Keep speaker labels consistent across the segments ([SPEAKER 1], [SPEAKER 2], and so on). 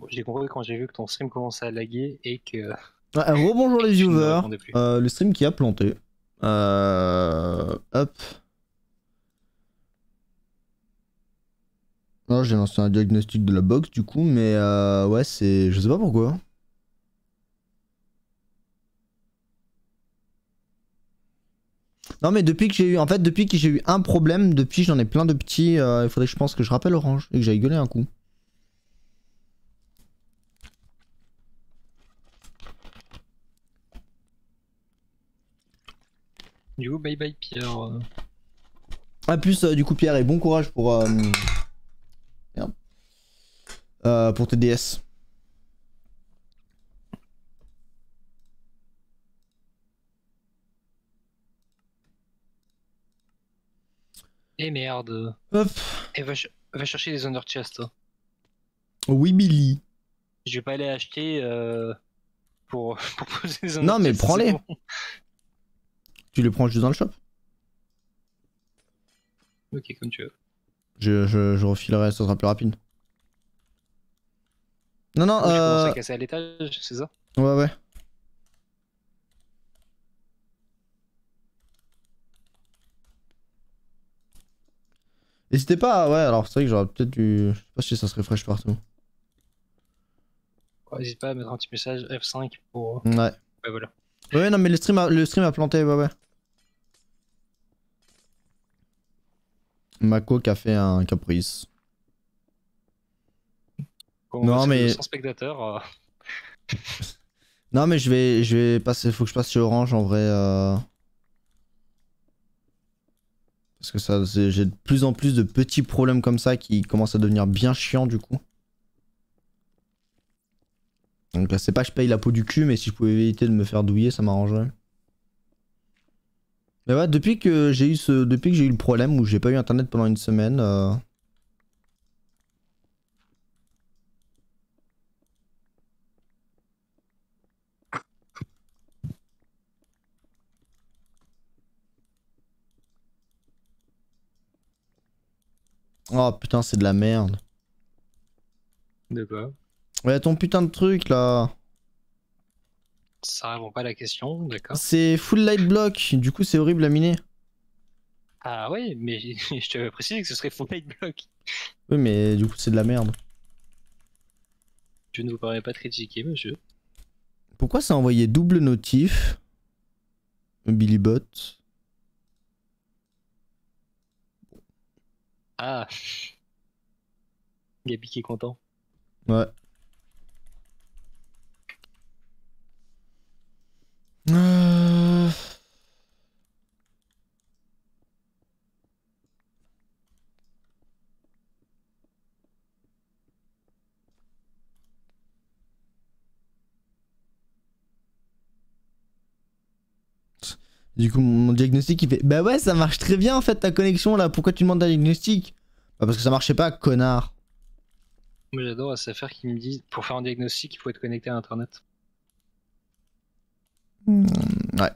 [SPEAKER 1] J'ai compris quand j'ai vu que ton stream commençait à laguer et que
[SPEAKER 2] Ouais, rebonjour les
[SPEAKER 1] tu ne me
[SPEAKER 2] viewers.
[SPEAKER 1] répondais plus.
[SPEAKER 2] Le stream qui a planté. Hop. Non, j'ai lancé un diagnostic de la box du coup, mais ouais, c'est. Je sais pas pourquoi. Non, mais depuis que j'ai eu. En fait, depuis que j'ai eu un problème, depuis j'en ai plein de petits. Il faudrait que je pense que je rappelle Orange et que j'aille gueuler un coup.
[SPEAKER 1] Du coup, bye bye Pierre.
[SPEAKER 2] A plus, du coup, Pierre, et bon courage pour. Merde. Pour tes DS.
[SPEAKER 1] Et merde.
[SPEAKER 2] Hop.
[SPEAKER 1] Et va chercher des Under Chest.
[SPEAKER 2] Oui, Billy.
[SPEAKER 1] Je vais pas aller acheter pour poser des Under
[SPEAKER 2] Non, mais
[SPEAKER 1] Chest, c'est
[SPEAKER 2] prends-les.
[SPEAKER 1] bon.
[SPEAKER 2] Tu les prends juste dans le shop.
[SPEAKER 1] Ok, comme tu veux.
[SPEAKER 2] Je refilerai, ça sera plus rapide. Non, non,
[SPEAKER 1] Oui, je commence à casser à l'étage, c'est ça?
[SPEAKER 2] ouais, ouais. N'hésitez pas, ouais, alors c'est vrai que j'aurais peut-être dû. Je sais pas si ça se refresh partout.
[SPEAKER 1] Ouais, n'hésite pas à mettre un petit message F5 pour.
[SPEAKER 2] Ouais.
[SPEAKER 1] Ouais, voilà.
[SPEAKER 2] Ouais, non, mais le stream a planté, ouais, ouais. Mako qui a fait un caprice.
[SPEAKER 1] Quand on va
[SPEAKER 2] Non,
[SPEAKER 1] passer de
[SPEAKER 2] mais.
[SPEAKER 1] 100 spectateurs.
[SPEAKER 2] Non, mais je vais passer. Faut que je passe chez Orange en vrai. Parce que ça, j'ai de plus en plus de petits problèmes comme ça qui commencent à devenir bien chiants du coup. Donc c'est pas que je paye la peau du cul, mais si je pouvais éviter de me faire douiller, ça m'arrangerait. Mais ouais, depuis que j'ai eu le problème où j'ai pas eu internet pendant une semaine. Oh putain, c'est de la merde.
[SPEAKER 1] De quoi?
[SPEAKER 2] Ouais, ton putain de truc là.
[SPEAKER 1] Ça répond pas à la question, d'accord.
[SPEAKER 2] C'est full light block, du coup c'est horrible à miner.
[SPEAKER 1] Ah ouais, mais je t'avais précisé que ce serait full light block.
[SPEAKER 2] Oui, mais du coup c'est de la merde.
[SPEAKER 1] Je ne vous parais pas très checké, monsieur.
[SPEAKER 2] Pourquoi ça a envoyé double notif Billybot.
[SPEAKER 1] Ah, Gabi qui est content.
[SPEAKER 2] Ouais. Euh, Du coup, mon diagnostic il fait bah ouais, ça marche très bien en fait ta connexion là. Pourquoi tu demandes un diagnostic? Bah parce que ça marchait pas, connard.
[SPEAKER 1] Moi j'adore cette affaire qui me dit pour faire un diagnostic il faut être connecté à internet.
[SPEAKER 2] Ouais.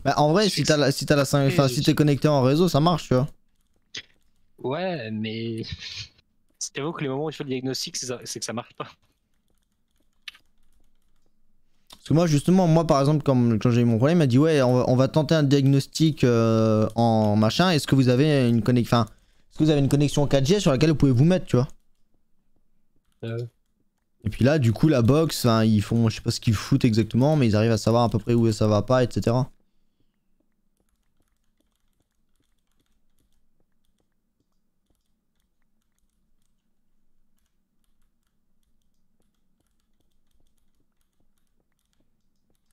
[SPEAKER 2] Bah en vrai,
[SPEAKER 1] C'est
[SPEAKER 2] enfin,
[SPEAKER 1] très
[SPEAKER 2] si t'es
[SPEAKER 1] utile.
[SPEAKER 2] connecté en réseau, ça marche, tu vois.
[SPEAKER 1] Ouais, mais j'avoue que les moments où je fais le diagnostic, c'est que ça marche pas.
[SPEAKER 2] Parce que moi, justement, moi par exemple, quand j'ai eu mon problème, il m'a dit ouais, on va tenter un diagnostic en machin. Est-ce que vous avez une connexion, enfin, est-ce que vous avez une connexion 4G sur laquelle vous pouvez vous mettre, tu vois.
[SPEAKER 1] Euh,
[SPEAKER 2] Et puis là, du coup, la box, enfin, ils font, je sais pas ce qu'ils foutent exactement, mais ils arrivent à savoir à peu près où ça va pas, etc.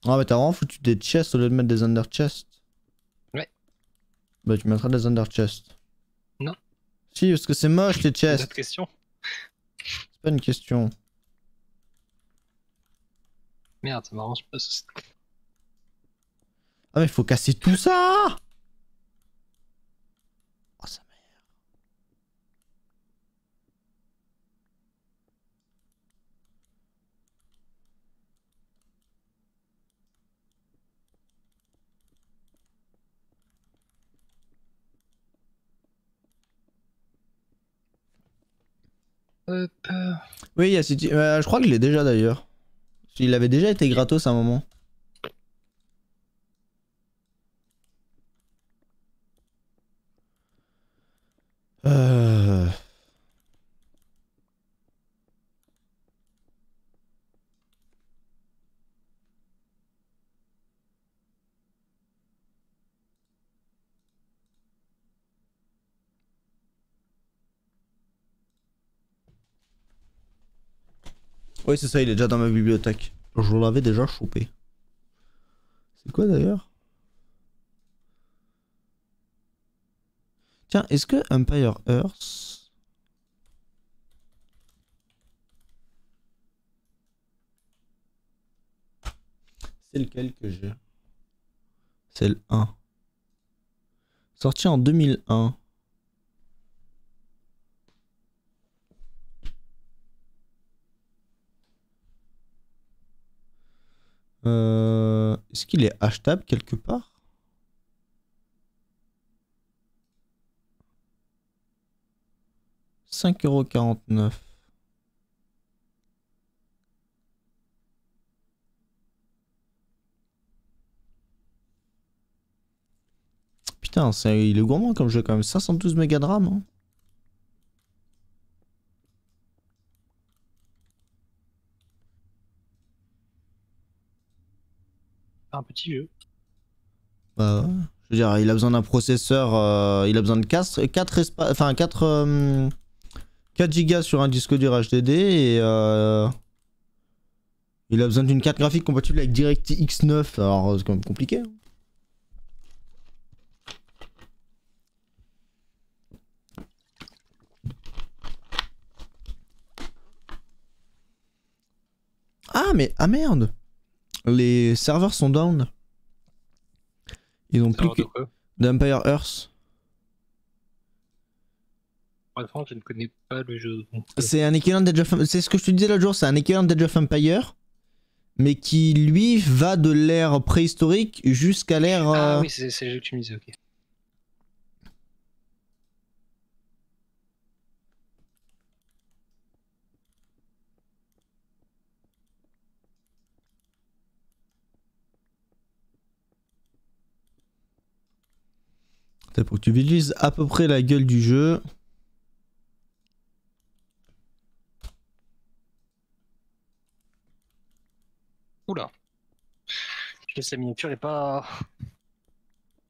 [SPEAKER 2] Ah, mais t'as vraiment foutu des chests au lieu de mettre des under chests.
[SPEAKER 1] ouais,
[SPEAKER 2] Bah, tu mettras des under chests.
[SPEAKER 1] non,
[SPEAKER 2] Si, parce que c'est moche les
[SPEAKER 1] une autre
[SPEAKER 2] chests.
[SPEAKER 1] question.
[SPEAKER 2] C'est pas une question.
[SPEAKER 1] Merde, ça m'arrange pas.
[SPEAKER 2] Ah, mais faut casser tout ça! Oh, ça
[SPEAKER 1] Hop.
[SPEAKER 2] Oui, il y a City. Je crois qu'il est déjà d'ailleurs. Il avait déjà été gratos à un moment. Euh... Oui, c'est ça, il est déjà dans ma bibliothèque. Je l'avais déjà chopé. C'est quoi d'ailleurs? Tiens, est-ce que Empire Earth... C'est lequel que j'ai? C'est le 1. Sorti en 2001. Est-ce qu'il est achetable quelque part? €5,49. Putain, il est gourmand comme jeu quand même. 512 mégas de RAM. Hein.
[SPEAKER 1] Un petit jeu.
[SPEAKER 2] Bah ouais. Je veux dire, il a besoin d'un processeur. Il a besoin de 4 Go sur un disque dur HDD et il a besoin d'une carte graphique compatible avec DirectX 9. Alors c'est quand même compliqué. Hein. Ah mais ah merde. Les serveurs sont down. Ils ont plus que d'Empire Earth.
[SPEAKER 1] Franchement, je ne connais pas le jeu.
[SPEAKER 2] C'est un équivalent d'Age of Empire. C'est ce que je te disais l'autre jour, c'est un équivalent d'Age of Empire. Mais qui lui va de l'ère préhistorique jusqu'à l'ère.
[SPEAKER 1] Ah oui, c'est le jeu que tu me disais, ok.
[SPEAKER 2] Pour que tu visualises à peu près la gueule du jeu.
[SPEAKER 1] Oula. Je laisse la miniature est pas.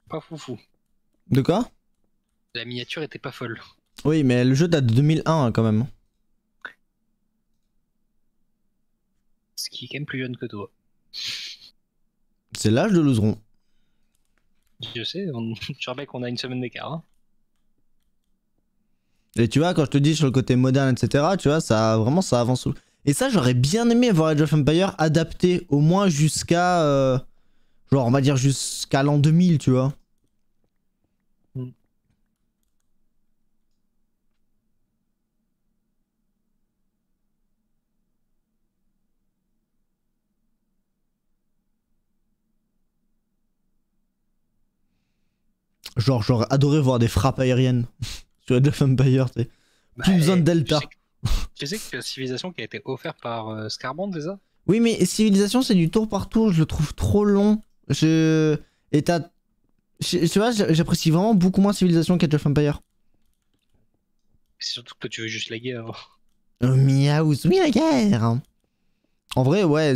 [SPEAKER 1] Pas foufou.
[SPEAKER 2] De quoi?
[SPEAKER 1] La miniature était pas folle.
[SPEAKER 2] Oui, mais le jeu date de 2001 quand même.
[SPEAKER 1] Ce qui est quand même plus jeune que toi.
[SPEAKER 2] C'est l'âge de Loseron.
[SPEAKER 1] Je sais, je rappelle qu'on a une semaine d'écart. Hein.
[SPEAKER 2] Et tu vois, quand je te dis sur le côté moderne, etc., tu vois, ça vraiment ça avance. Et ça, j'aurais bien aimé voir Age of Empire adapté au moins jusqu'à. Genre, on va dire jusqu'à l'an 2000, tu vois.
[SPEAKER 1] Mm.
[SPEAKER 2] Genre, j'aurais adoré voir des frappes aériennes sur Age of Empire, tu sais. Plus besoin de Delta.
[SPEAKER 1] Tu sais que la civilisation qui a été offerte par Scarband, c'est ça?
[SPEAKER 2] Oui, mais Civilisation, c'est du tour par tour, je le trouve trop long. Et t'as. Tu vois, j'apprécie vraiment beaucoup moins Civilisation qu'Age of Empire.
[SPEAKER 1] C'est surtout que toi, tu veux juste la guerre.
[SPEAKER 2] Miaou, oui, la guerre. En vrai, ouais,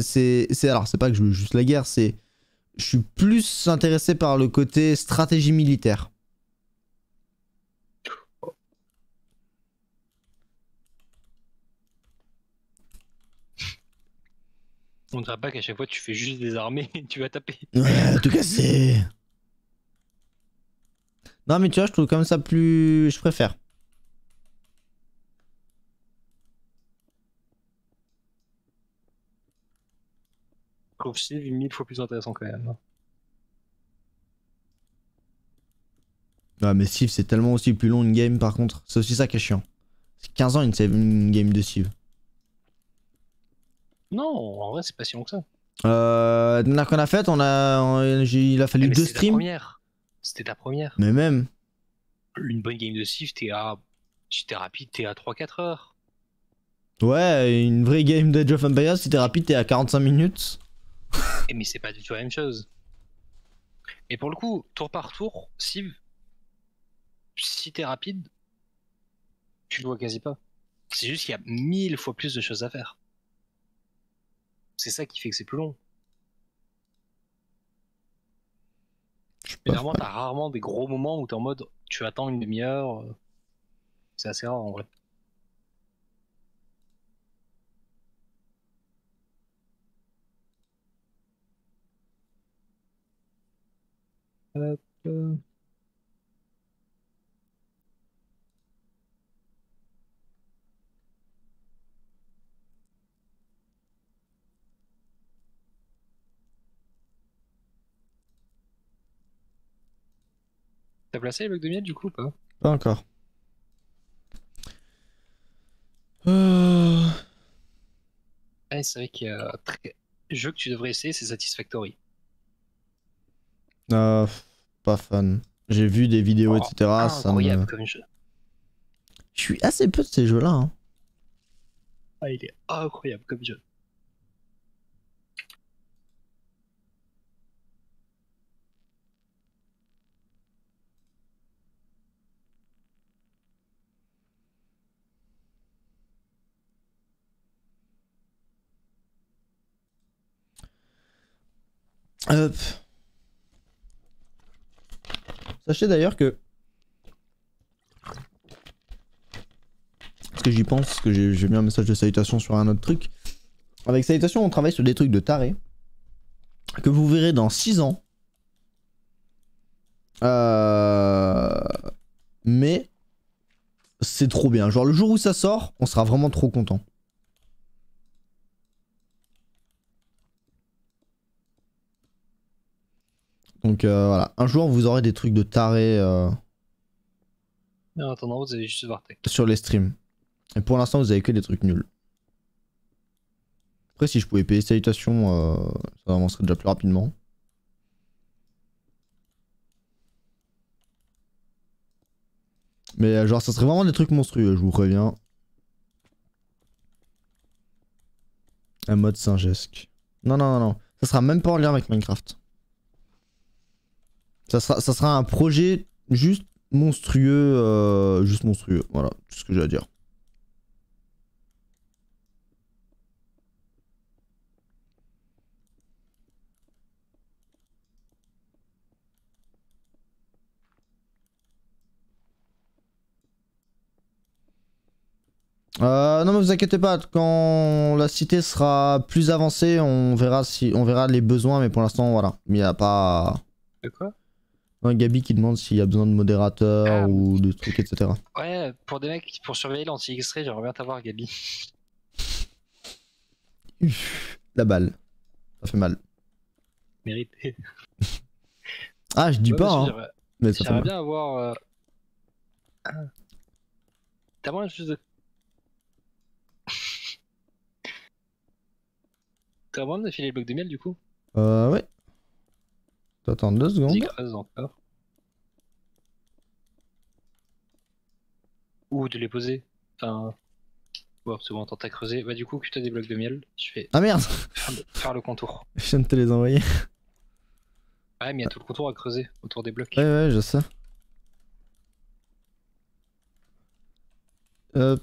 [SPEAKER 2] alors, c'est pas que je veux juste la guerre, c'est. Je suis plus intéressé par le côté stratégie militaire.
[SPEAKER 1] On dirait pas qu'à chaque fois tu fais juste des armées et tu vas taper.
[SPEAKER 2] Ouais, tout casser. Non, mais tu vois, je trouve comme ça plus. Je préfère.
[SPEAKER 1] Je trouve Civ 1000 fois plus intéressant quand même.
[SPEAKER 2] Ouais, mais Civ, c'est tellement aussi plus long une game par contre. C'est aussi ça qui est chiant. C'est 15 ans une game de Civ.
[SPEAKER 1] Non, en vrai, c'est pas si long que ça.
[SPEAKER 2] Là qu'on a fait, il a fallu 2 streams.
[SPEAKER 1] C'était ta première.
[SPEAKER 2] Mais même.
[SPEAKER 1] Une bonne game de Civ, t'es rapide, t'es à 3-4 heures.
[SPEAKER 2] Ouais, une vraie game d'Age of Empires, si t'es rapide, t'es à 45 minutes.
[SPEAKER 1] Mais c'est pas du tout la même chose. Et pour le coup, tour par tour, si t'es rapide, tu le vois quasi pas. C'est juste qu'il y a 1000 fois plus de choses à faire. C'est ça qui fait que c'est plus long. Mais normalement, t'as rarement des gros moments où t'es en mode tu attends une demi-heure. C'est assez rare en vrai. Hop, T'as placé les blocs de miel du coup ou pas?
[SPEAKER 2] Pas encore. Euh...
[SPEAKER 1] Ah, c'est vrai qu'il y a très... jeu que tu devrais essayer, c'est Satisfactory.
[SPEAKER 2] euh, Pas fan. J'ai vu des vidéos,
[SPEAKER 1] Oh,
[SPEAKER 2] etc. Ça me...
[SPEAKER 1] incroyable comme jeu.
[SPEAKER 2] Je suis assez peu de ces jeux-là. Hein.
[SPEAKER 1] Ah, il est incroyable comme jeu.
[SPEAKER 2] Sachez d'ailleurs que... Parce que j'y pense, parce que j'ai mis un message de salutation sur un autre truc. Avec salutation, on travaille sur des trucs de taré. Que vous verrez dans 6 ans. Mais... C'est trop bien. Genre le jour où ça sort, on sera vraiment trop content. Donc voilà. Un jour, vous aurez des trucs de taré
[SPEAKER 1] Mais en attendant, vous allez juste voir tech.
[SPEAKER 2] sur les streams. Et pour l'instant, vous avez que des trucs nuls. Après, si je pouvais payer salutations, ça avancerait déjà plus rapidement. Mais genre, ça serait vraiment des trucs monstrueux, je vous préviens. Un mode Saint-Gesque. Non, non, non, non. Ça sera même pas en lien avec Minecraft. Ça sera un projet juste monstrueux. Juste monstrueux. Voilà, tout ce que j'ai à dire. Non mais vous inquiétez pas, quand la cité sera plus avancée, on verra les besoins, mais pour l'instant voilà, il n'y a pas.
[SPEAKER 1] De quoi?
[SPEAKER 2] Ouais, Gabi qui demande s'il y a besoin de modérateurs
[SPEAKER 1] Ah,
[SPEAKER 2] ou de trucs, etc.
[SPEAKER 1] ouais, pour des mecs, pour surveiller l'anti-X-ray, j'aimerais bien t'avoir, Gabi.
[SPEAKER 2] La balle, ça fait mal.
[SPEAKER 1] Mérité.
[SPEAKER 2] Ah, je dis
[SPEAKER 1] Ouais,
[SPEAKER 2] pas,
[SPEAKER 1] parce que
[SPEAKER 2] hein, mais ça fait
[SPEAKER 1] j'aimerais
[SPEAKER 2] mal.
[SPEAKER 1] bien avoir. T'as moyen juste de. T'as moyen de filer le bloc de miel du coup?
[SPEAKER 2] Ouais. Attends 2
[SPEAKER 1] Vas-y,
[SPEAKER 2] secondes.
[SPEAKER 1] creuse encore. Ou de les poser. Enfin. Bon, c'est bon, t'as creusé. Bah, du coup, que t'as des blocs de miel, je fais
[SPEAKER 2] Ah merde,
[SPEAKER 1] faire le contour.
[SPEAKER 2] je viens de te les envoyer.
[SPEAKER 1] Ouais, mais il y a tout le contour à creuser autour des blocs.
[SPEAKER 2] Ouais, ouais, je sais. Hop.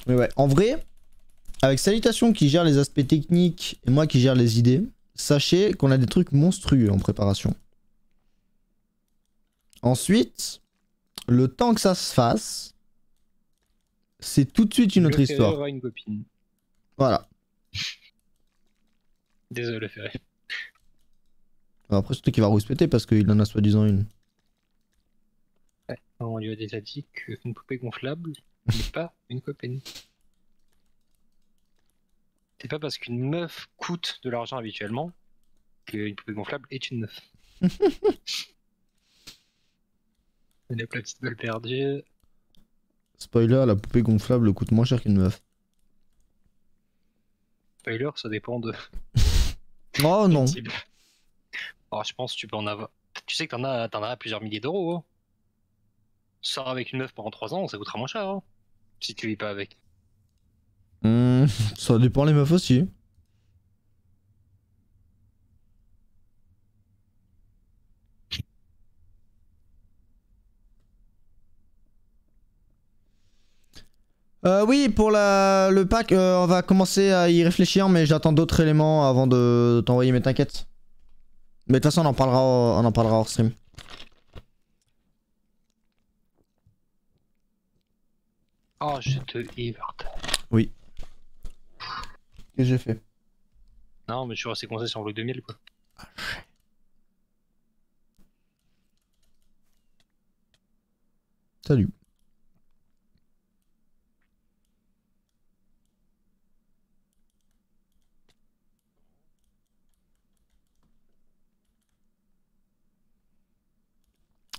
[SPEAKER 2] Mais ouais, en vrai, avec Salutation qui gère les aspects techniques et moi qui gère les idées, sachez qu'on a des trucs monstrueux en préparation. Ensuite, le temps que ça se fasse, c'est tout de suite une autre
[SPEAKER 1] Le Ferré
[SPEAKER 2] histoire.
[SPEAKER 1] aura une copine.
[SPEAKER 2] Voilà.
[SPEAKER 1] Désolé, le Ferré.
[SPEAKER 2] Après, c'est toi qui va rouspéter parce qu'il en a soi-disant une.
[SPEAKER 1] Ouais, on lui a déjà dit qu'une poupée gonflable n'est pas une copine. C'est pas parce qu'une meuf coûte de l'argent habituellement qu'une poupée gonflable est une meuf. La petite balle perdue.
[SPEAKER 2] Spoiler, la poupée gonflable coûte moins cher qu'une meuf.
[SPEAKER 1] Spoiler, ça dépend de
[SPEAKER 2] Oh non.
[SPEAKER 1] type. Alors, je pense que tu peux en avoir. Tu sais que t'en as à plusieurs milliers d'euros. Hein. Sors avec une meuf pendant 3 ans, ça coûtera moins cher, hein, si tu vis pas avec.
[SPEAKER 2] Ça dépend les meufs aussi. Oui, pour le pack, on va commencer à y réfléchir, mais j'attends d'autres éléments avant de t'envoyer, mais t'inquiète. Mais de toute façon, on en parlera hors stream.
[SPEAKER 1] Oh, je te hivarte.
[SPEAKER 2] Oui. Qu'est-ce que j'ai fait?
[SPEAKER 1] Non, mais je suis resté coincé sur un bloc de miel, quoi.
[SPEAKER 2] Salut.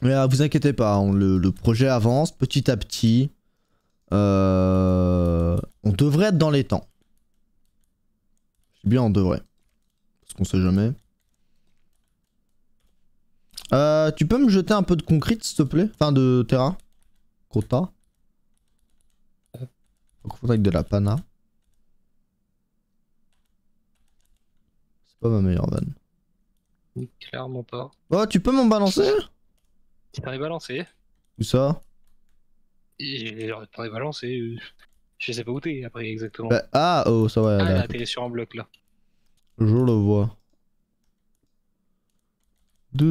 [SPEAKER 2] Mais vous inquiétez pas, le projet avance petit à petit. On devrait être dans les temps. C'est bien, on devrait. Parce qu'on sait jamais. Tu peux me jeter un peu de concrete, s'il te plaît? Enfin, de terra. Quota. Faut confondre avec de la pana. C'est pas ma meilleure vanne.
[SPEAKER 1] Clairement pas.
[SPEAKER 2] Oh, tu peux m'en balancer?
[SPEAKER 1] Tu t'en es balancé.
[SPEAKER 2] Où ça?
[SPEAKER 1] Et t'en es balancé. Je sais pas où t'es après exactement.
[SPEAKER 2] Bah, ah, oh, ça va.
[SPEAKER 1] Ah,
[SPEAKER 2] Là,
[SPEAKER 1] là, t'es sur un bloc là.
[SPEAKER 2] je le vois. Ça,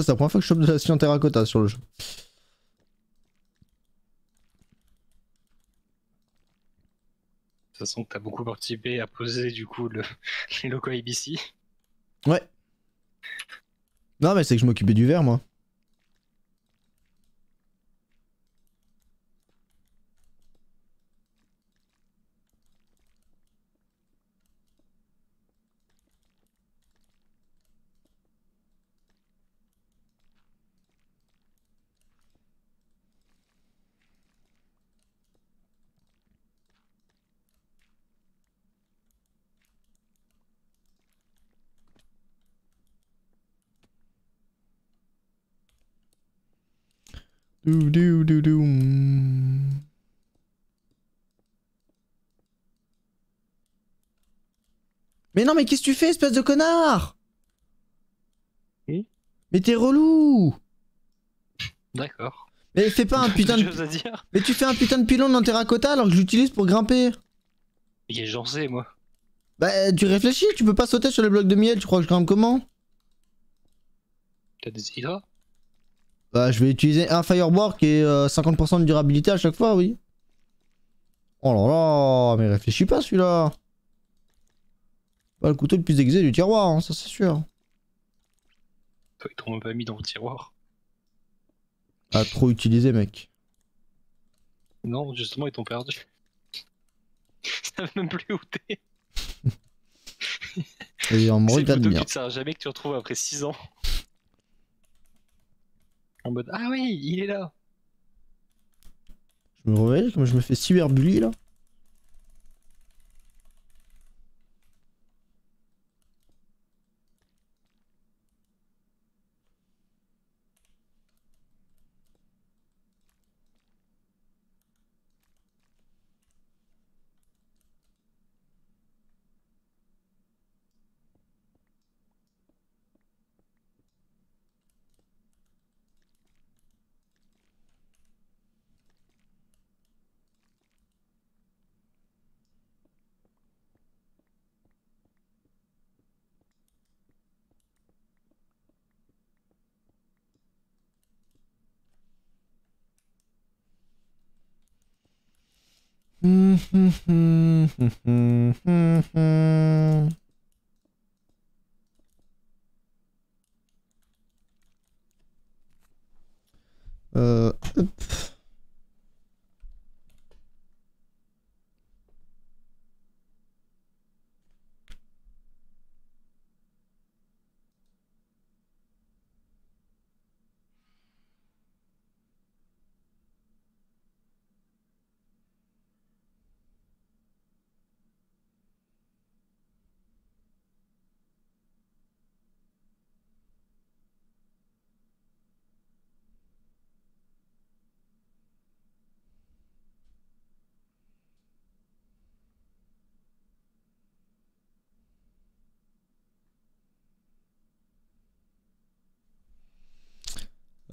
[SPEAKER 2] c'est la première fois que je chope de la scie en terracotta sur le jeu.
[SPEAKER 1] De toute façon, t'as beaucoup participé à poser du coup les locaux ABC.
[SPEAKER 2] Ouais. Non, mais c'est que je m'occupais du verre, moi. Mais non, mais qu'est-ce que tu fais, espèce de connard?
[SPEAKER 1] Oui.
[SPEAKER 2] Mais t'es relou!
[SPEAKER 1] D'accord.
[SPEAKER 2] Mais fais pas un putain de...
[SPEAKER 1] chose à dire.
[SPEAKER 2] Mais tu fais un putain de pylône en terracotta alors que je l'utilise pour grimper.
[SPEAKER 1] Et j'en sais, moi.
[SPEAKER 2] Bah, tu réfléchis, tu peux pas sauter sur les blocs de miel, tu crois que je grimpe comment?
[SPEAKER 1] T'as des hydras?
[SPEAKER 2] Bah, je vais utiliser un fireboard qui est 50% de durabilité à chaque fois, oui. Oh là là, mais réfléchis pas celui-là. Pas le couteau le plus aiguisé du tiroir, hein, ça c'est sûr.
[SPEAKER 1] Toi, ils t'ont même pas mis dans le tiroir.
[SPEAKER 2] Ah, trop utilisé, mec.
[SPEAKER 1] Non, justement, ils t'ont perdu. Ils savent même plus où t'es.
[SPEAKER 2] Et on me
[SPEAKER 1] C'est le
[SPEAKER 2] regarde
[SPEAKER 1] couteau que
[SPEAKER 2] bien.
[SPEAKER 1] tu te sers jamais que tu retrouves après 6 ans. En mode, ah oui, il est là.
[SPEAKER 2] Je me réveille, comme je me fais cyberbully là. Hop.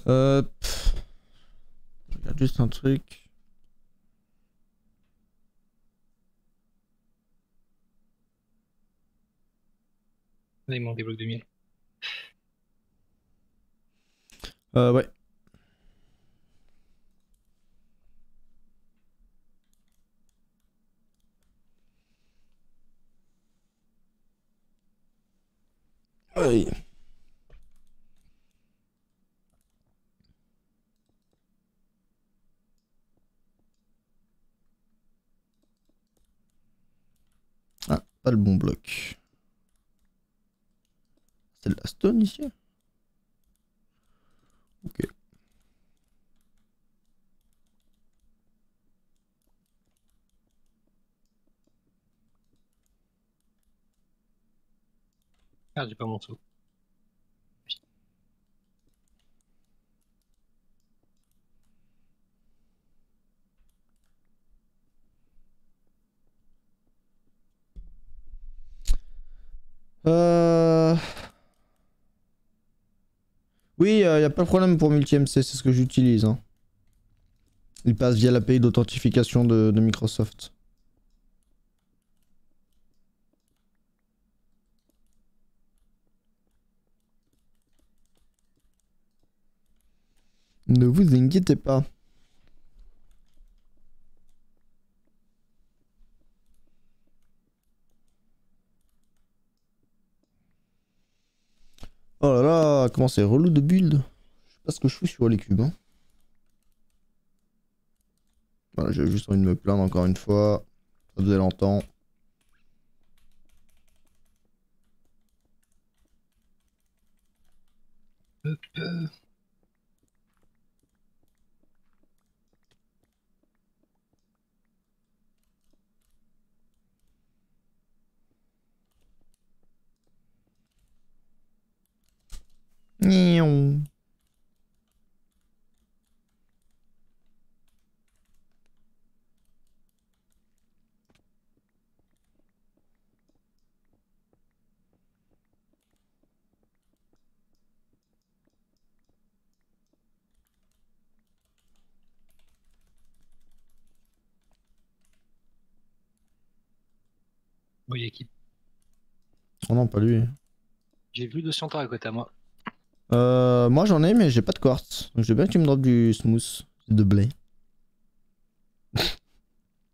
[SPEAKER 2] Je regarde juste un truc.
[SPEAKER 1] Là, il manque des blocs de miel.
[SPEAKER 2] Ouais. Oui. Ah, pas le bon bloc. C'est de la stone ici? Ok.
[SPEAKER 1] Ah, j'ai pas mon saut.
[SPEAKER 2] Euh... Oui, y a pas de problème pour multi-MC, c'est ce que j'utilise. Hein. Il passe via l'API d'authentification de Microsoft. Ne vous inquiétez pas. Oh là là, comment c'est relou de build. Je sais pas ce que je fous sur les cubes. Hein. Voilà, j'ai juste envie de me plaindre encore une fois. Ça faisait longtemps.
[SPEAKER 1] Hop.
[SPEAKER 2] Niaou.
[SPEAKER 1] Bon, il y a qui?
[SPEAKER 2] Oh non, pas lui.
[SPEAKER 1] J'ai vu 200 à côté à moi.
[SPEAKER 2] Moi j'en ai, mais j'ai pas de quartz. Donc je veux bien que tu me droppes du smooth de blé.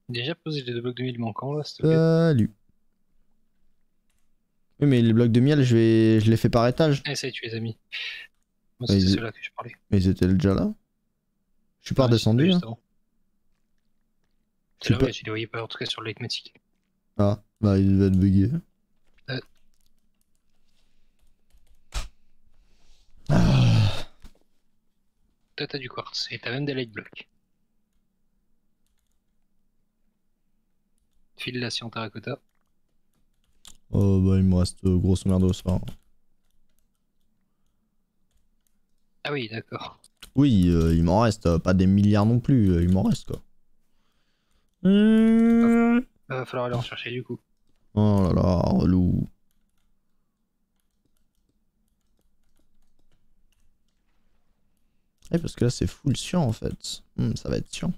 [SPEAKER 1] Déjà posé les 2 blocs de miel manquants là, s'il te plaît.
[SPEAKER 2] Salut. Oui, mais les blocs de miel, je les fais par étage.
[SPEAKER 1] Ah, ça y est, tu les as mis. Moi,
[SPEAKER 2] Bah,
[SPEAKER 1] c'était ceux-là que je parlais.
[SPEAKER 2] Mais ils étaient déjà là. Je suis pas
[SPEAKER 1] Ah, ouais, c'était pas
[SPEAKER 2] redescendu. Hein.
[SPEAKER 1] juste avant.
[SPEAKER 2] Je
[SPEAKER 1] C'est
[SPEAKER 2] suis
[SPEAKER 1] là,
[SPEAKER 2] pas.
[SPEAKER 1] ouais, tu les voyais pas, en tout cas sur le Lake.
[SPEAKER 2] Ah, bah il devait être bugué.
[SPEAKER 1] Euh,
[SPEAKER 2] Ah.
[SPEAKER 1] Toi, t'as du quartz et t'as même des light blocks. File là si en terracotta.
[SPEAKER 2] Oh bah il me reste grosso merdo ça.
[SPEAKER 1] Ah oui, d'accord.
[SPEAKER 2] Oui, il m'en reste, pas des milliards non plus, il m'en reste quoi.
[SPEAKER 1] Va falloir aller en chercher du coup.
[SPEAKER 2] Oh là là, relou. Eh, parce que là c'est full chiant en fait. Ça va être chiant.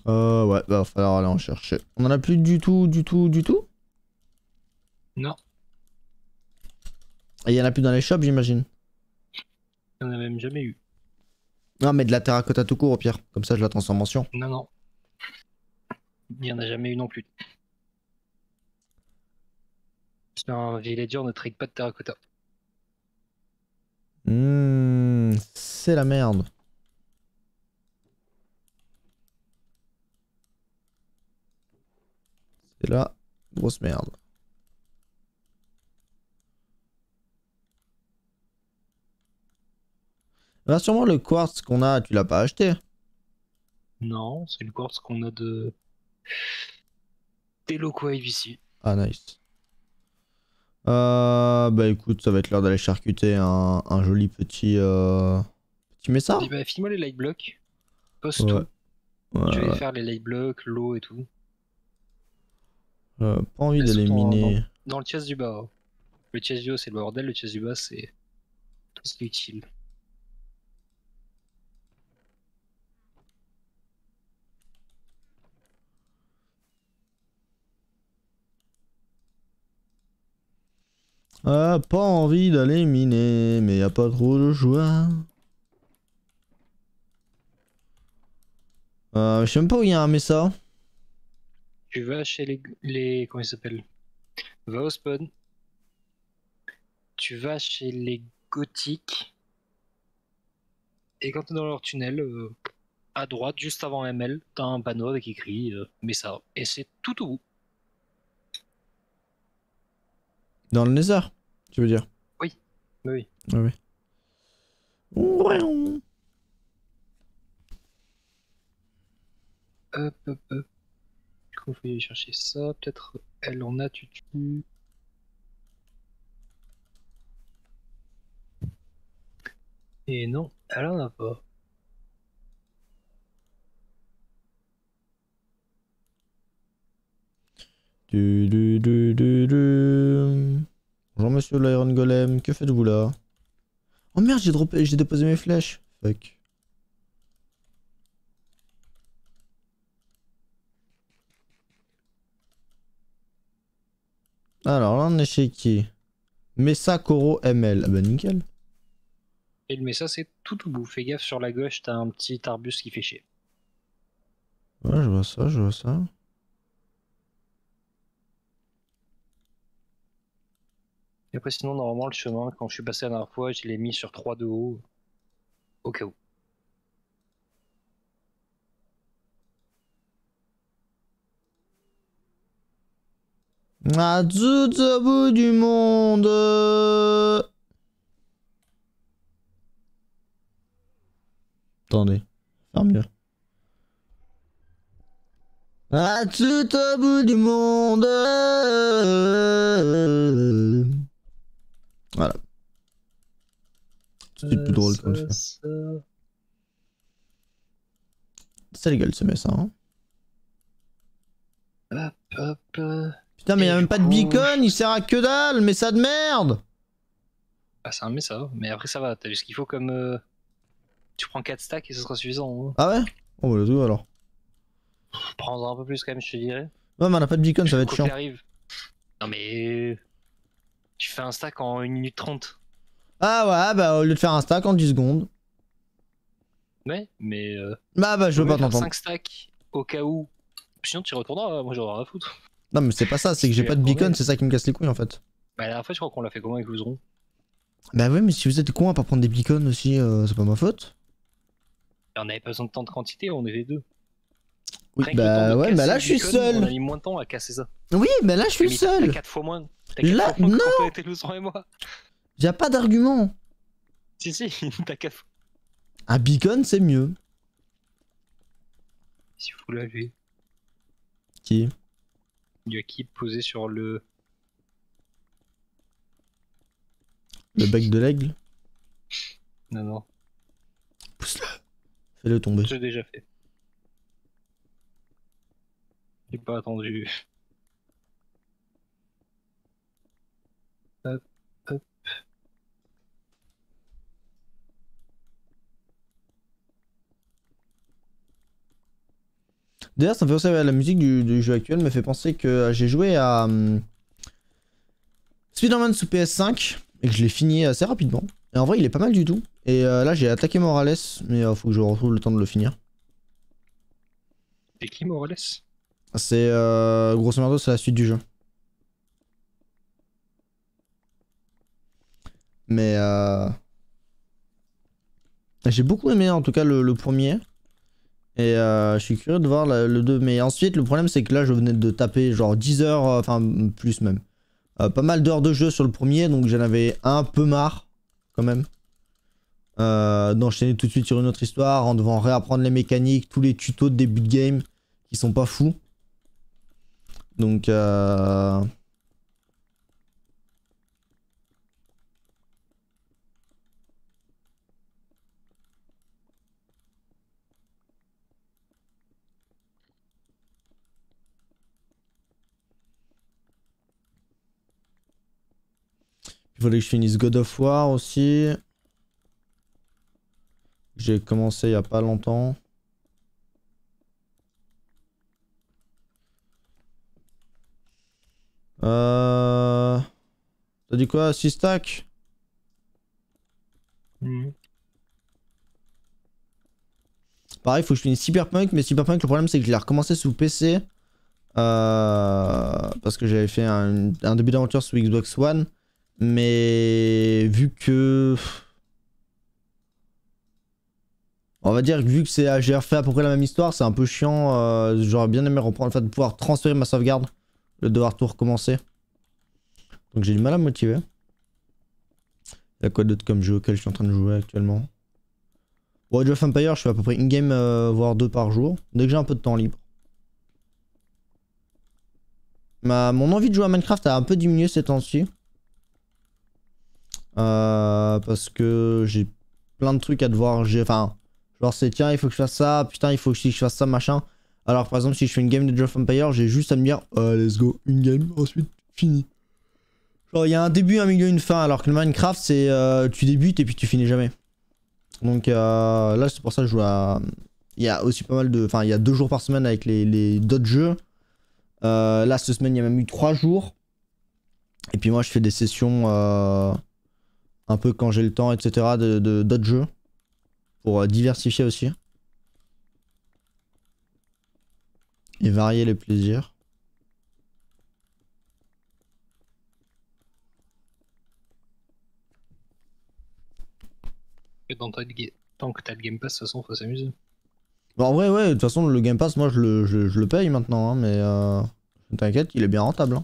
[SPEAKER 2] Ouais, bah va falloir aller en chercher. On en a plus du tout, du tout, du tout.
[SPEAKER 1] Non,
[SPEAKER 2] Et il y en a plus dans les shops j'imagine.
[SPEAKER 1] on a même jamais eu.
[SPEAKER 2] Non mais de la terracotta tout court au pire. Comme ça je la transforme en cyan.
[SPEAKER 1] Non, non. Il y en a jamais eu non plus. C'est un villager ne trade pas de terracotta.
[SPEAKER 2] C'est la merde. C'est la grosse merde. Rassure-moi, le quartz qu'on a, tu l'as pas acheté?
[SPEAKER 1] Non, c'est le quartz qu'on a de. Des locaux à IVC.
[SPEAKER 2] Ah, nice. Bah écoute, ça va être l'heure d'aller charcuter un joli petit message.
[SPEAKER 1] Dis, bah, file-moi les light blocks. Pose
[SPEAKER 2] Ouais.
[SPEAKER 1] tout.
[SPEAKER 2] Ouais,
[SPEAKER 1] Je vais
[SPEAKER 2] ouais.
[SPEAKER 1] faire les light blocks, l'eau et tout.
[SPEAKER 2] Pas envie
[SPEAKER 1] Laisse
[SPEAKER 2] d'aller
[SPEAKER 1] tout
[SPEAKER 2] miner.
[SPEAKER 1] dans le chest du bas. Le chest du haut, c'est le bordel. Le chest du bas, c'est tout ce qui est utile.
[SPEAKER 2] Ah, pas envie d'aller miner, mais y a pas trop de joie. Je sais même pas où il y a un Mesa.
[SPEAKER 1] Tu vas chez les comment ils s'appellent? Va au spawn. Tu vas chez les gothiques. Et quand t'es dans leur tunnel, à droite, juste avant ML, t'as un panneau avec écrit Mesa. Et c'est tout au bout.
[SPEAKER 2] Dans le Nether, tu veux dire?
[SPEAKER 1] Oui. Oui.
[SPEAKER 2] Ah oui. Ouais.
[SPEAKER 1] Hop, hop, hop. Du coup, faut aller chercher ça. Peut-être elle en a, tu tues. Et non, elle en a pas.
[SPEAKER 2] Bonjour monsieur l'Iron Golem, que faites-vous là? Oh merde, j'ai déposé mes flèches. Fuck. Alors là on est chez qui? Mesa Koro ML. Ah bah nickel.
[SPEAKER 1] Et le Mesa, c'est tout au bout. Fais gaffe, sur la gauche, t'as un petit arbuste qui fait chier.
[SPEAKER 2] Ouais, je vois ça, je vois ça.
[SPEAKER 1] Et après, sinon, normalement, le chemin, quand je suis passé la dernière fois, je l'ai mis sur 3 de haut. Au cas où.
[SPEAKER 2] À tout au bout du monde. Attendez, faire mieux. À tout au bout du monde. Voilà. C'est plus drôle comme ça. Ça les gueules ce mec ça. Hein.
[SPEAKER 1] Hop, hop.
[SPEAKER 2] Putain mais
[SPEAKER 1] Et
[SPEAKER 2] y'a même
[SPEAKER 1] du
[SPEAKER 2] pas de
[SPEAKER 1] coup,
[SPEAKER 2] beacon, il sert à que dalle, mais ça de merde.
[SPEAKER 1] Ah, c'est un Mesa. Mais après, ça va. T'as vu ce qu'il faut comme. Tu prends 4 stacks et ce sera suffisant. Hein.
[SPEAKER 2] Ah ouais? Oh bah let's go alors.
[SPEAKER 1] Prends-en un peu plus quand même, je te dirais.
[SPEAKER 2] Ouais mais on a pas de beacon, ça va être
[SPEAKER 1] Quoi
[SPEAKER 2] chiant.
[SPEAKER 1] qu'il arrive. Non mais. Tu fais un stack en 1 minute 30.
[SPEAKER 2] Ah ouais bah au lieu de faire un stack en 10 secondes.
[SPEAKER 1] Ouais, mais.
[SPEAKER 2] Bah je veux pas
[SPEAKER 1] faire
[SPEAKER 2] t'entendre.
[SPEAKER 1] 5 stacks au cas où. Sinon, tu retourneras. Moi, j'en ai rien à foutre.
[SPEAKER 2] Non mais c'est pas ça, c'est que
[SPEAKER 1] Si
[SPEAKER 2] j'ai
[SPEAKER 1] tu y
[SPEAKER 2] pas de beacon,
[SPEAKER 1] retourner.
[SPEAKER 2] c'est ça qui me casse les couilles en fait.
[SPEAKER 1] Bah, la dernière fois, je crois qu'on l'a fait comment avec Louzron?
[SPEAKER 2] Bah ouais mais si vous êtes con à pas prendre des beacons aussi, c'est pas ma faute.
[SPEAKER 1] On avait pas besoin de tant de quantité, on était deux.
[SPEAKER 2] Oui
[SPEAKER 1] Rien que le temps
[SPEAKER 2] bah
[SPEAKER 1] de
[SPEAKER 2] ouais
[SPEAKER 1] casser
[SPEAKER 2] bah là
[SPEAKER 1] le
[SPEAKER 2] je suis
[SPEAKER 1] beacon, on a
[SPEAKER 2] seul.
[SPEAKER 1] mis moins de temps à casser ça.
[SPEAKER 2] Oui bah là je suis
[SPEAKER 1] Mais t'as
[SPEAKER 2] seul.
[SPEAKER 1] 4 fois moins. T'as 4
[SPEAKER 2] Là
[SPEAKER 1] fois moins
[SPEAKER 2] non.
[SPEAKER 1] que quand on était Louzron et moi.
[SPEAKER 2] Y'a pas d'argument.
[SPEAKER 1] Si, t'as 4 fois.
[SPEAKER 2] Un beacon c'est mieux.
[SPEAKER 1] Si vous l'avez.
[SPEAKER 2] Qui?
[SPEAKER 1] Il y a qui posé sur le.
[SPEAKER 2] Le bec de l'aigle?
[SPEAKER 1] Non.
[SPEAKER 2] Pousse-le. Fais-le tomber.
[SPEAKER 1] J'ai déjà fait. J'ai pas attendu. Hop, hop.
[SPEAKER 2] D'ailleurs, ça me fait penser à la musique du jeu actuel, me fait penser que j'ai joué à Spider-Man sous PS5 et que je l'ai fini assez rapidement. Et en vrai, il est pas mal du tout. Et là, j'ai attaqué Morales, mais faut que je retrouve le temps de le finir.
[SPEAKER 1] C'est qui Morales?
[SPEAKER 2] C'est grosso modo, c'est la suite du jeu. Mais j'ai beaucoup aimé en tout cas le premier. Et je suis curieux de voir le 2. Mais ensuite, le problème, c'est que là, je venais de taper genre 10 heures, enfin plus même. Pas mal d'heures de jeu sur le premier, donc j'en avais un peu marre, quand même. D'enchaîner tout de suite sur une autre histoire en devant réapprendre les mécaniques, tous les tutos de début de game qui sont pas fous. Donc fallait que je finisse God of War aussi. J'ai commencé il y a pas longtemps. T'as dit quoi? 6 stacks? Pareil, faut que je finisse Cyberpunk, mais Cyberpunk, le problème c'est que je l'ai recommencé sous PC. Parce que j'avais fait un début d'aventure sous Xbox One. Mais vu que... On va dire que vu que j'ai refait à peu près la même histoire, c'est un peu chiant. J'aurais bien aimé reprendre, en fait, pouvoir transférer ma sauvegarde. Le devoir tout recommencer. Donc j'ai du mal à me motiver. Il y a quoi d'autre comme jeu auquel je suis en train de jouer actuellement? Age of Empire, je fais à peu près une game, voire 2 par jour. Dès que j'ai un peu de temps libre. Mon envie de jouer à Minecraft a un peu diminué ces temps-ci. Parce que j'ai plein de trucs à devoir. Enfin, genre c'est tiens, il faut que je fasse ça, putain, il faut que je fasse ça, machin. Alors par exemple, si je fais une game de Age of Empire, j'ai juste à me dire, let's go, une game, ensuite fini. Genre il y a un début, un milieu, une fin, alors que le Minecraft, c'est tu débutes et puis tu finis jamais. Donc là, c'est pour ça que je joue à. Il y a aussi pas mal de. Enfin, il y a 2 jours par semaine avec les d'autres jeux. Là, cette semaine, il y a même eu 3 jours. Et puis moi, je fais des sessions un peu quand j'ai le temps, etc. d'autres jeux. Pour diversifier aussi. Et varier les plaisirs.
[SPEAKER 1] Et tant que t'as le Game Pass, de toute façon, faut s'amuser.
[SPEAKER 2] Bon, en vrai, ouais, de toute façon, le Game Pass, moi, je le paye maintenant. Hein, mais t'inquiète, il est bien rentable. Hein.